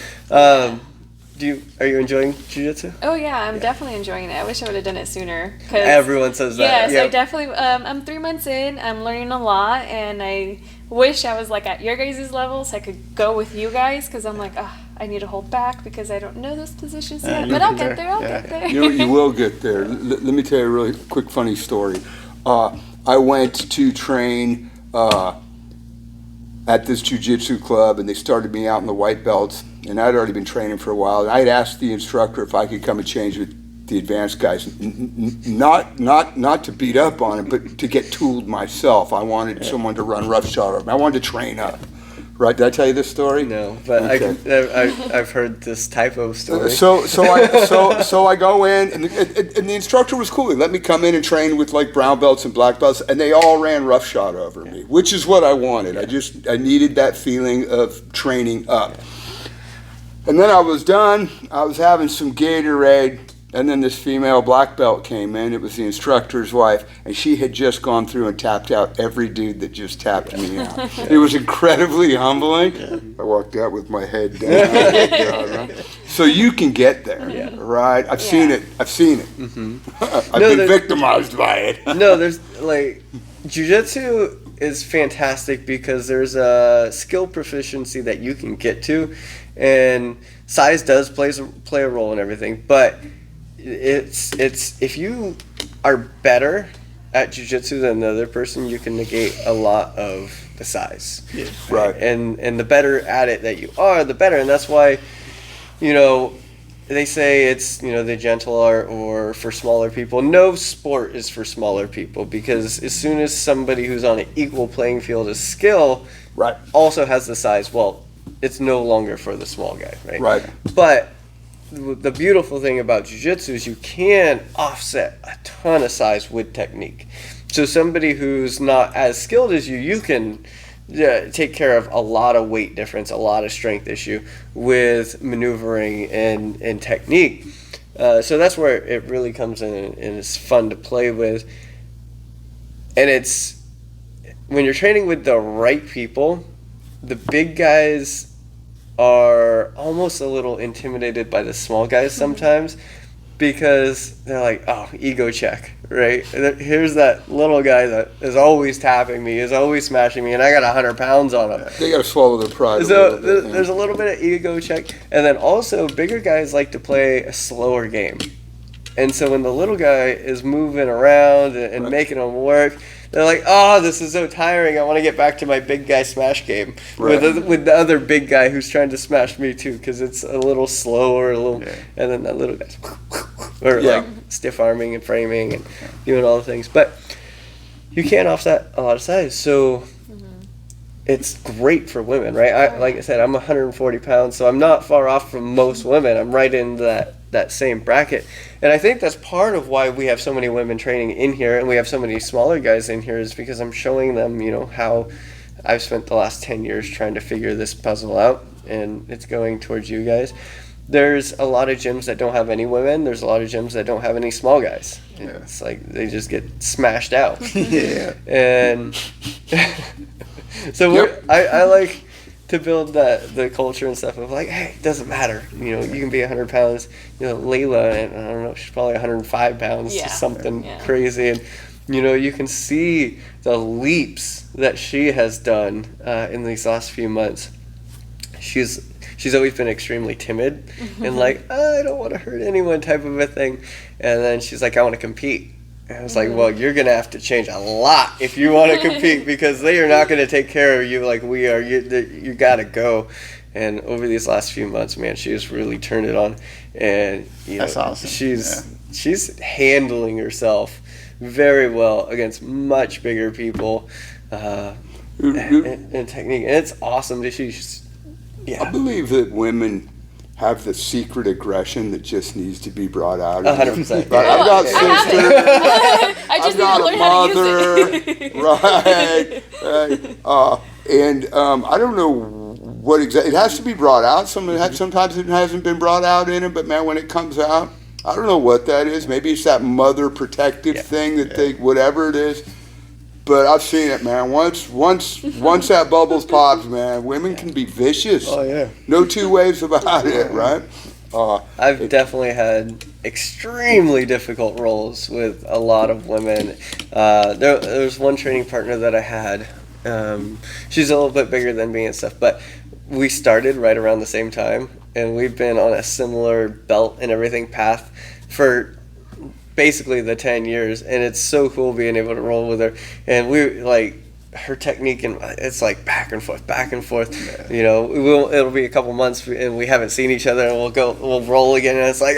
Are you enjoying jiu-jitsu? Oh yeah, I'm definitely enjoying it. I wish I would have done it sooner. 'Cause Everyone says that. Yes, Yep. I definitely. I'm 3 months in. I'm learning a lot, and I wish I was like at your guys' level, so I could go with you guys. Because I'm like, I need to hold back because I don't know those positions yet. But I'll get there. I'll get there. You will get there. Let me tell you a really quick, funny story. I went to train at this jiu-jitsu club, and they started me out in the white belts, and I'd already been training for a while. And I'd asked the instructor if I could come and change with the advanced guys, not to beat up on him, but to get tooled myself. I wanted someone to run roughshod over me. I wanted to train up. Right? Did I tell you this story? No, but Okay. I've heard this type of story. So I go in, and the instructor was cool. He let me come in and train with like brown belts and black belts, and they all ran roughshod over me, which is what I wanted. I needed that feeling of training up. And then I was done. I was having some Gatorade, and then this female black belt came in. It was the instructor's wife, and she had just gone through and tapped out every dude that just tapped me out. It was incredibly humbling. I walked out with my head down. So you can get there, right? I've seen it. I've been victimized by it. No, there's like jiu-jitsu is fantastic because there's a skill proficiency that you can get to, and size does play a role in everything, but it's if you are better at jiu-jitsu than the other person, you can negate a lot of the size. Yeah. Right. And the better at it that you are, the better. And that's why, they say it's, the gentle art or for smaller people. No sport is for smaller people, because as soon as somebody who's on an equal playing field of skill also has the size, well, it's no longer for the small guy, right? Right. But the beautiful thing about jiu-jitsu is you can offset a ton of size with technique. So somebody who's not as skilled as you can take care of a lot of weight difference, a lot of strength issue with maneuvering and technique. So that's where it really comes in, and it's fun to play with. And it's when you're training with the right people, the big guys are almost a little intimidated by the small guys sometimes, because they're like, oh, ego check, right? Here's that little guy that is always tapping me, is always smashing me, and I got 100 pounds on him. They got to swallow their pride. So there's a little bit of ego check, and then also bigger guys like to play a slower game. And so when the little guy is moving around and making them work, they're like, oh, this is so tiring. I want to get back to my big guy smash game with the other big guy who's trying to smash me too, because it's a little slower, and then that little guy's like stiff arming and framing and doing all the things. But you can't offset a lot of size, so it's great for women, right? Like I said, I'm 140 pounds, so I'm not far off from most women. I'm right in that same bracket. And I think that's part of why we have so many women training in here, and we have so many smaller guys in here, is because I'm showing them, how I've spent the last 10 years trying to figure this puzzle out, and it's going towards you guys. There's a lot of gyms that don't have any women. There's a lot of gyms that don't have any small guys. It's like they just get smashed out. And so I like to build the culture and stuff of like, hey, it doesn't matter. You can be 100 pounds. Layla, and I don't know, she's probably 105 pounds, just something crazy. And you can see the leaps that she has done in these last few months. She's she's always been extremely timid and like, I don't want to hurt anyone type of a thing. And then she's like, I want to compete. And I was like, well, you're going to have to change a lot if you want to compete, because they are not going to take care of you like we are. You got to go. And over these last few months, man, she has really turned it on. And That's awesome. She's handling herself very well against much bigger people and technique. And it's awesome to see. I believe that women have the secret aggression that just needs to be brought out. 100%. Right? I've got sisters. I just I've got need a to learn how to use mother. it. Right. And I don't know what exactly. It has to be brought out. Sometimes it hasn't been brought out in it, but man, when it comes out, I don't know what that is. Maybe it's that mother protective thing that they, whatever it is. But I've seen it, man. Once that bubbles pops, man, women can be vicious. Oh yeah. No two ways about it, right? I've definitely had extremely difficult roles with a lot of women. There was one training partner that I had. She's a little bit bigger than me and stuff, but we started right around the same time, and we've been on a similar belt and everything path for basically the 10 years, and it's so cool being able to roll with her. And we like her technique, and it's like back and forth. You know, it'll be a couple months and we haven't seen each other, and we'll roll again, and it's like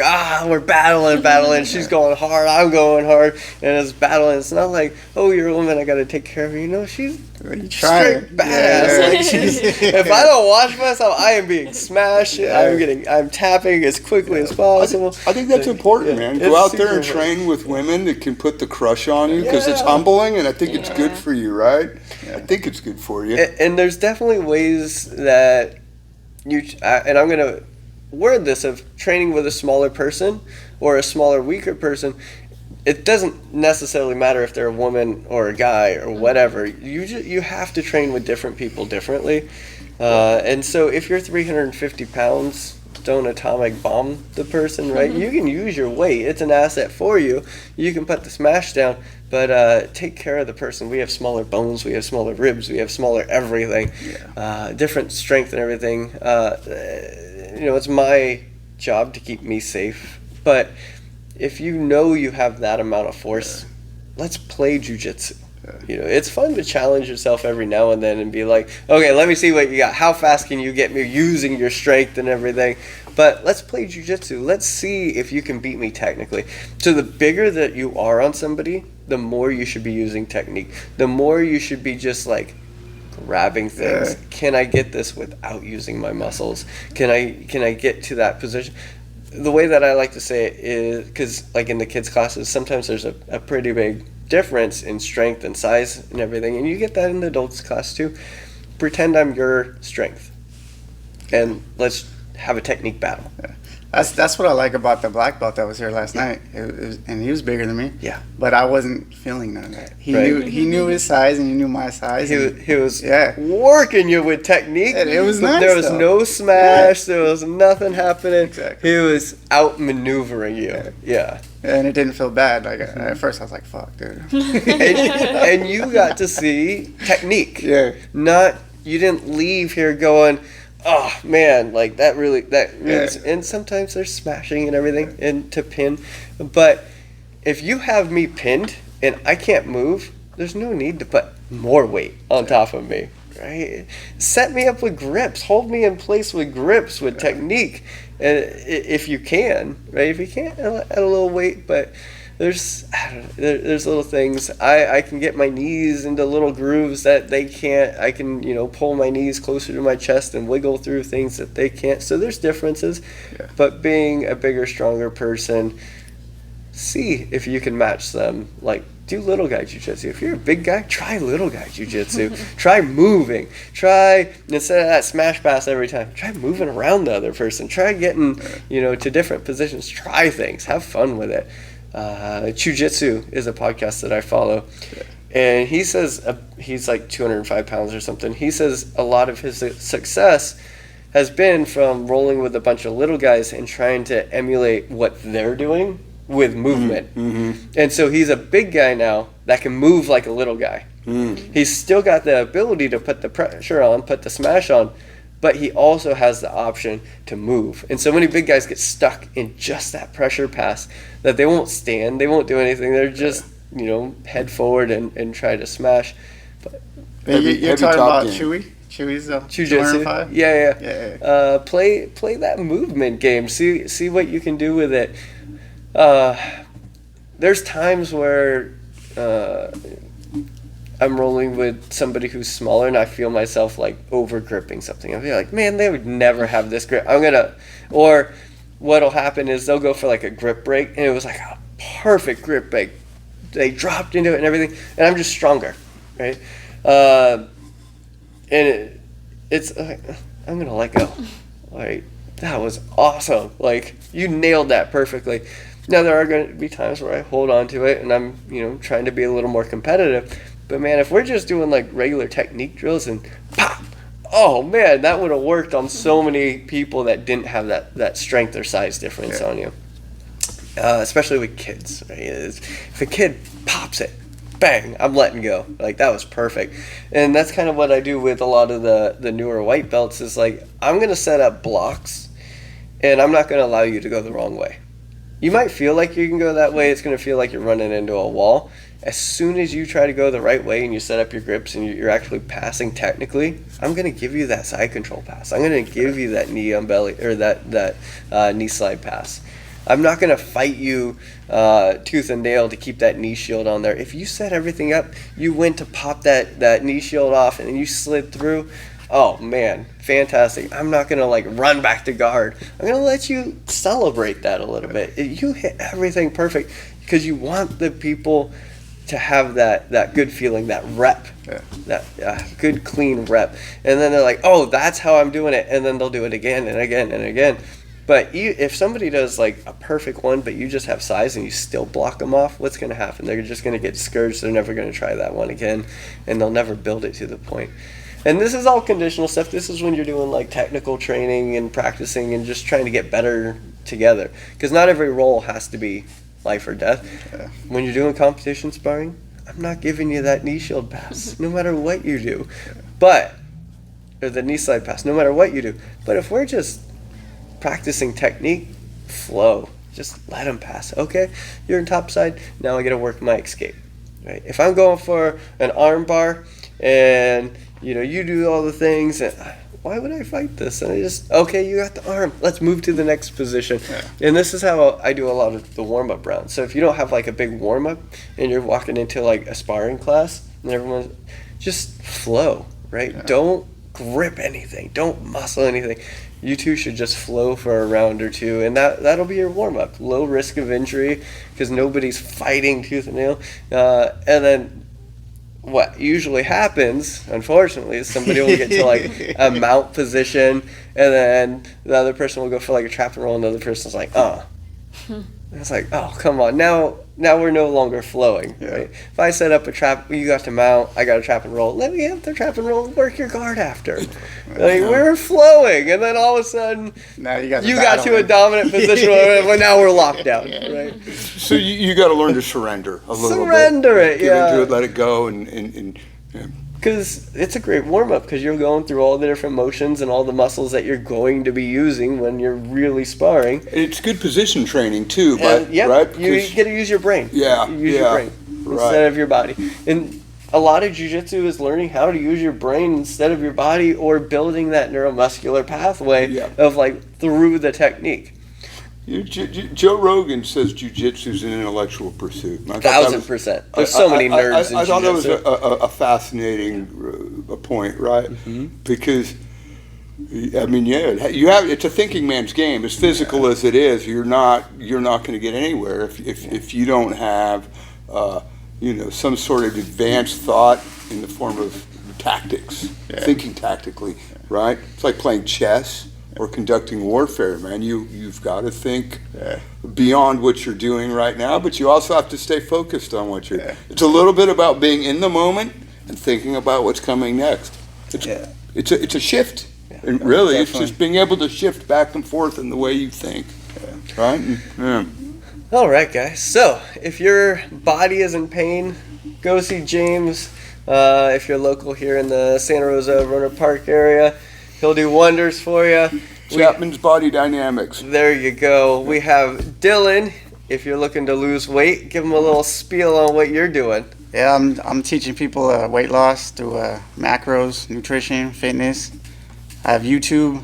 we're battling. She's going hard, I'm going hard, and it's battling. It's not like, oh, you're a woman, I got to take care of you. You know, she's straight badass. Yeah. Like if I don't watch myself, I am being smashed. I'm tapping as quickly as possible. I think that's important, man. Go out there and train with women that can put the crush on you, because it's humbling, and I think it's good for you, right? I think it's good for you. And there's definitely ways that and I'm going to word this, of training with a smaller person or a smaller, weaker person. It doesn't necessarily matter if they're a woman or a guy or whatever. You have to train with different people differently. And so if you're 350 pounds, don't atomic bomb the person, right? You can use your weight. It's an asset for you. You can put the smash down, but take care of the person. We have smaller bones. We have smaller ribs. We have smaller everything. Different strength and everything. It's my job to keep me safe. But if you know you have that amount of force, let's play jiu-jitsu. You know, it's fun to challenge yourself every now and then and be like, okay, let me see what you got. How fast can you get me using your strength and everything? But let's play jiu-jitsu. Let's see if you can beat me technically. So the bigger that you are on somebody, the more you should be using technique. The more you should be just like grabbing things. Can I get this without using my muscles? Can I get to that position? The way that I like to say it is, because like in the kids' classes, sometimes there's a pretty big difference in strength and size and everything, and you get that in the adults' class too. Pretend I'm your strength, and let's have a technique battle. That's what I like about the black belt that was here last night. And he was bigger than me. Yeah. But I wasn't feeling none of that. He knew his size, and he knew my size. He was working you with technique. It was nice. There was no smash. There was nothing happening. Exactly. He was outmaneuvering you. Yeah. And it didn't feel bad. Like at first, I was like, "Fuck, dude." and you got to see technique. Yeah. You didn't leave here going, oh man, like that really. And sometimes there's smashing and everything and to pin, but if you have me pinned and I can't move, there's no need to put more weight on top of me, right? Set me up with grips, hold me in place with grips, with technique, and if you can, right? If you can't, add a little weight, but there's little things. I can get my knees into little grooves that they can't. I can, pull my knees closer to my chest and wiggle through things that they can't. So there's differences, but being a bigger, stronger person, see if you can match them. Like, do little guy jiu-jitsu. If you're a big guy, try little guy jiu-jitsu. Try moving. Try, instead of that smash pass every time, try moving around the other person. Try getting, to different positions. Try things. Have fun with it. Jiu-Jitsu is a podcast that I follow, and he says he's like 205 pounds or something. He says a lot of his success has been from rolling with a bunch of little guys and trying to emulate what they're doing with movement. Mm-hmm. And so he's a big guy now that can move like a little guy. He's still got the ability to put the pressure on, put the smash on, but he also has the option to move. And so many big guys get stuck in just that pressure pass that they won't stand, they won't do anything. They're just, head forward and try to smash. But you're talking about Chewy? Chewy's Jiu-Jitsu. Yeah. Play that movement game. See what you can do with it. There's times where I'm rolling with somebody who's smaller and I feel myself like over gripping something. I feel like, man, they would never have this grip. Or what'll happen is they'll go for like a grip break and it was like a perfect grip break. They dropped into it and everything, and I'm just stronger, right? And it's like, I'm gonna let go. Like, that was awesome. Like, you nailed that perfectly. Now there are going to be times where I hold on to it and I'm, trying to be a little more competitive. But man, if we're just doing like regular technique drills and pop, oh man, that would have worked on so many people that didn't have that strength or size difference on you. Especially with kids, right? If a kid pops it, bang, I'm letting go. Like, that was perfect. And that's kind of what I do with a lot of the newer white belts is like, I'm going to set up blocks and I'm not going to allow you to go the wrong way. You might feel like you can go that way. It's going to feel like you're running into a wall. As soon as you try to go the right way and you set up your grips and you're actually passing technically, I'm going to give you that side control pass. I'm going to give you that knee on belly or that knee slide pass. I'm not going to fight you tooth and nail to keep that knee shield on there. If you set everything up, you went to pop that knee shield off and then you slid through, oh man, fantastic. I'm not going to like run back to guard. I'm going to let you celebrate that a little bit. You hit everything perfect because you want the people to have that good feeling, that rep, that good clean rep. And then they're like, oh, that's how I'm doing it. And then they'll do it again and again and again. But if somebody does like a perfect one, but you just have size and you still block them off, what's going to happen? They're just going to get discouraged. They're never going to try that one again, and they'll never build it to the point. And this is all conditional stuff. This is when you're doing like technical training and practicing and just trying to get better together. Because not every roll has to be life or death. Yeah. When you're doing competition sparring, I'm not giving you that knee shield pass, no matter what you do. Or the knee slide pass, no matter what you do. But if we're just practicing technique, flow, just let them pass. Okay, you're in top side, now I gotta work my escape, right? If I'm going for an arm bar and you do all the things, and why would I fight this? And okay, you got the arm, let's move to the next position. And this is how I do a lot of the warm-up rounds. So if you don't have like a big warm-up and you're walking into like a sparring class and everyone's just flow, right? Don't grip anything, don't muscle anything. You two should just flow for a round or two, and that'll be your warm-up. Low risk of injury because nobody's fighting tooth and nail. And then what usually happens, unfortunately, is somebody will get to like a mount position, and then the other person will go for like a trap and roll, and the other person's like, It's like, oh, come on. Now we're no longer flowing, right? If I set up a trap, you got to mount, I got a trap and roll. Let me have the trap and roll, work your guard after. Like, we're flowing, and then all of a sudden, now you got to a dominant position, well, now we're locked down, right? So you got to learn to surrender a little bit. Surrender it, Give into it, let it go, and because it's a great warm-up because you're going through all the different motions and all the muscles that you're going to be using when you're really sparring. It's good position training too, right? You get to use your brain. Yeah, use your brain instead of your body. And a lot of jiu-jitsu is learning how to use your brain instead of your body, or building that neuromuscular pathway of like through the technique. Joe Rogan says jiu-jitsu is an intellectual pursuit. 1,000%. There's so many nerds in jiu-jitsu. I thought that was a fascinating point, right? Mm-hmm. Because, I mean, it's a thinking man's game. As physical as it is, you're not going to get anywhere if you don't have, some sort of advanced thought in the form of tactics, thinking tactically, right? It's like playing chess or conducting warfare, man. You've got to think beyond what you're doing right now, but you also have to stay focused on what you're doing. It's a little bit about being in the moment and thinking about what's coming next. It's a shift. And really, it's just being able to shift back and forth in the way you think. Right? All right, guys. So, if your body is in pain, go see James. If you're local here in the Santa Rosa Rohnert Park area, He'll do wonders for you. Chapman's Body Dynamics. There you go. We have Dylan. If you're looking to lose weight, give him a little spiel on what you're doing. Yeah, I'm teaching people weight loss through macros, nutrition, fitness. I have YouTube,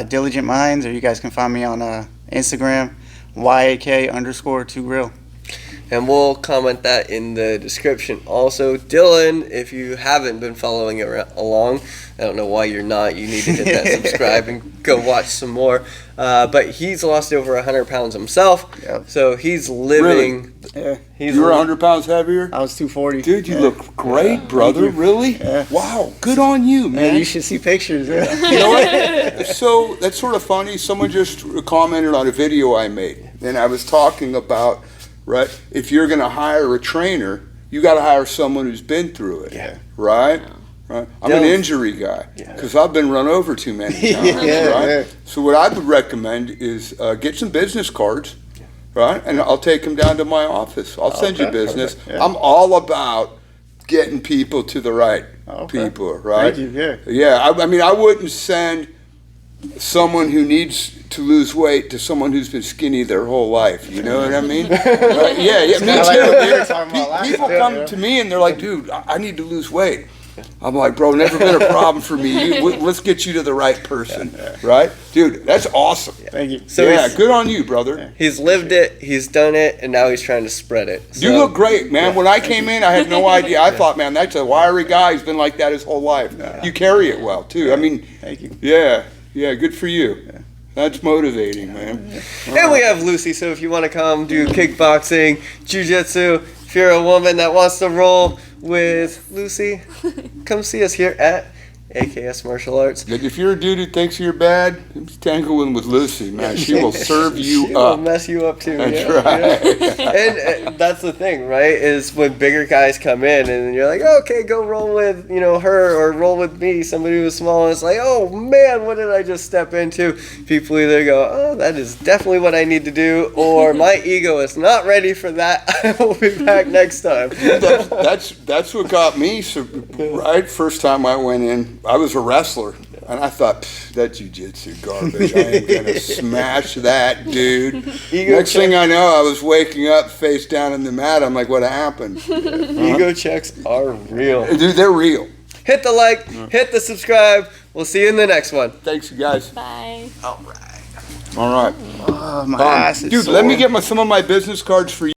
Diligent Minds, or you guys can find me on Instagram, YAK_2real. And we'll comment that in the description. Also, Dylan, if you haven't been following it along, I don't know why you're not. You need to hit that subscribe and go watch some more. But he's lost over 100 pounds himself. Yep. So he's living. Yeah. You were 100 pounds heavier? I was 240. Dude, you look great, brother. Thank you. Really? Yeah. Wow. Good on you, man. Man, you should see pictures. Yeah. You know what? So that's sort of funny. Someone just commented on a video I made, and I was talking about, right, if you're going to hire a trainer, you got to hire someone who's been through it. Yeah. Right? Right. I'm an injury guy because I've been run over too many times. Right? Yeah. So what I would recommend is get some business cards, right? And I'll take them down to my office. I'll send you business. Okay. Yeah. I'm all about getting people to the right people, right? Thank you. Yeah. Yeah, I mean, I wouldn't send someone who needs to lose weight to someone who's been skinny their whole life. You know what I mean? Right? Yeah, me kinda like what we were too. talking about last People time. come to me and they're like, dude, I need to lose weight. I'm like, bro, never been a problem for me. Let's get you to the right person, right? Dude, that's awesome. Thank you. So yeah, good on you, brother. He's lived it, he's done it, and now he's trying to spread it. So, You look great, man. When I came in, I had no idea. I thought, man, that's a wiry guy. He's been like that his whole life. You carry it well, too. I mean, Thank you. yeah, good for you. That's motivating, man. And we have Lucy, so if you want to come do kickboxing, jiu-jitsu, if you're a woman that wants to roll with Lucy, come see us here at AKS Martial Arts. If you're a dude who thinks you're bad, tangling with Lucy, man. She will serve you She up. will mess you up too. That's yeah, right. yeah. And that's the thing, right? Is when bigger guys come in and you're like, okay, go roll with her or roll with me, somebody who's small, and it's like, oh man, what did I just step into? People either go, oh, that is definitely what I need to do, or my ego is not ready for that. I will be back next time. That's what got me. So, right, first time I went in, I was a wrestler, and I thought, that jiu-jitsu garbage. I am gonna smash that, dude. Next thing I know, I was waking up face down in the mat. I'm like, what happened? Ego checks are real. Dude, they're real. Hit the like, hit the subscribe. We'll see you in the next one. Thanks, you guys. Bye. All right. Oh, my ass is Dude, sore. let me get some of my business cards for you.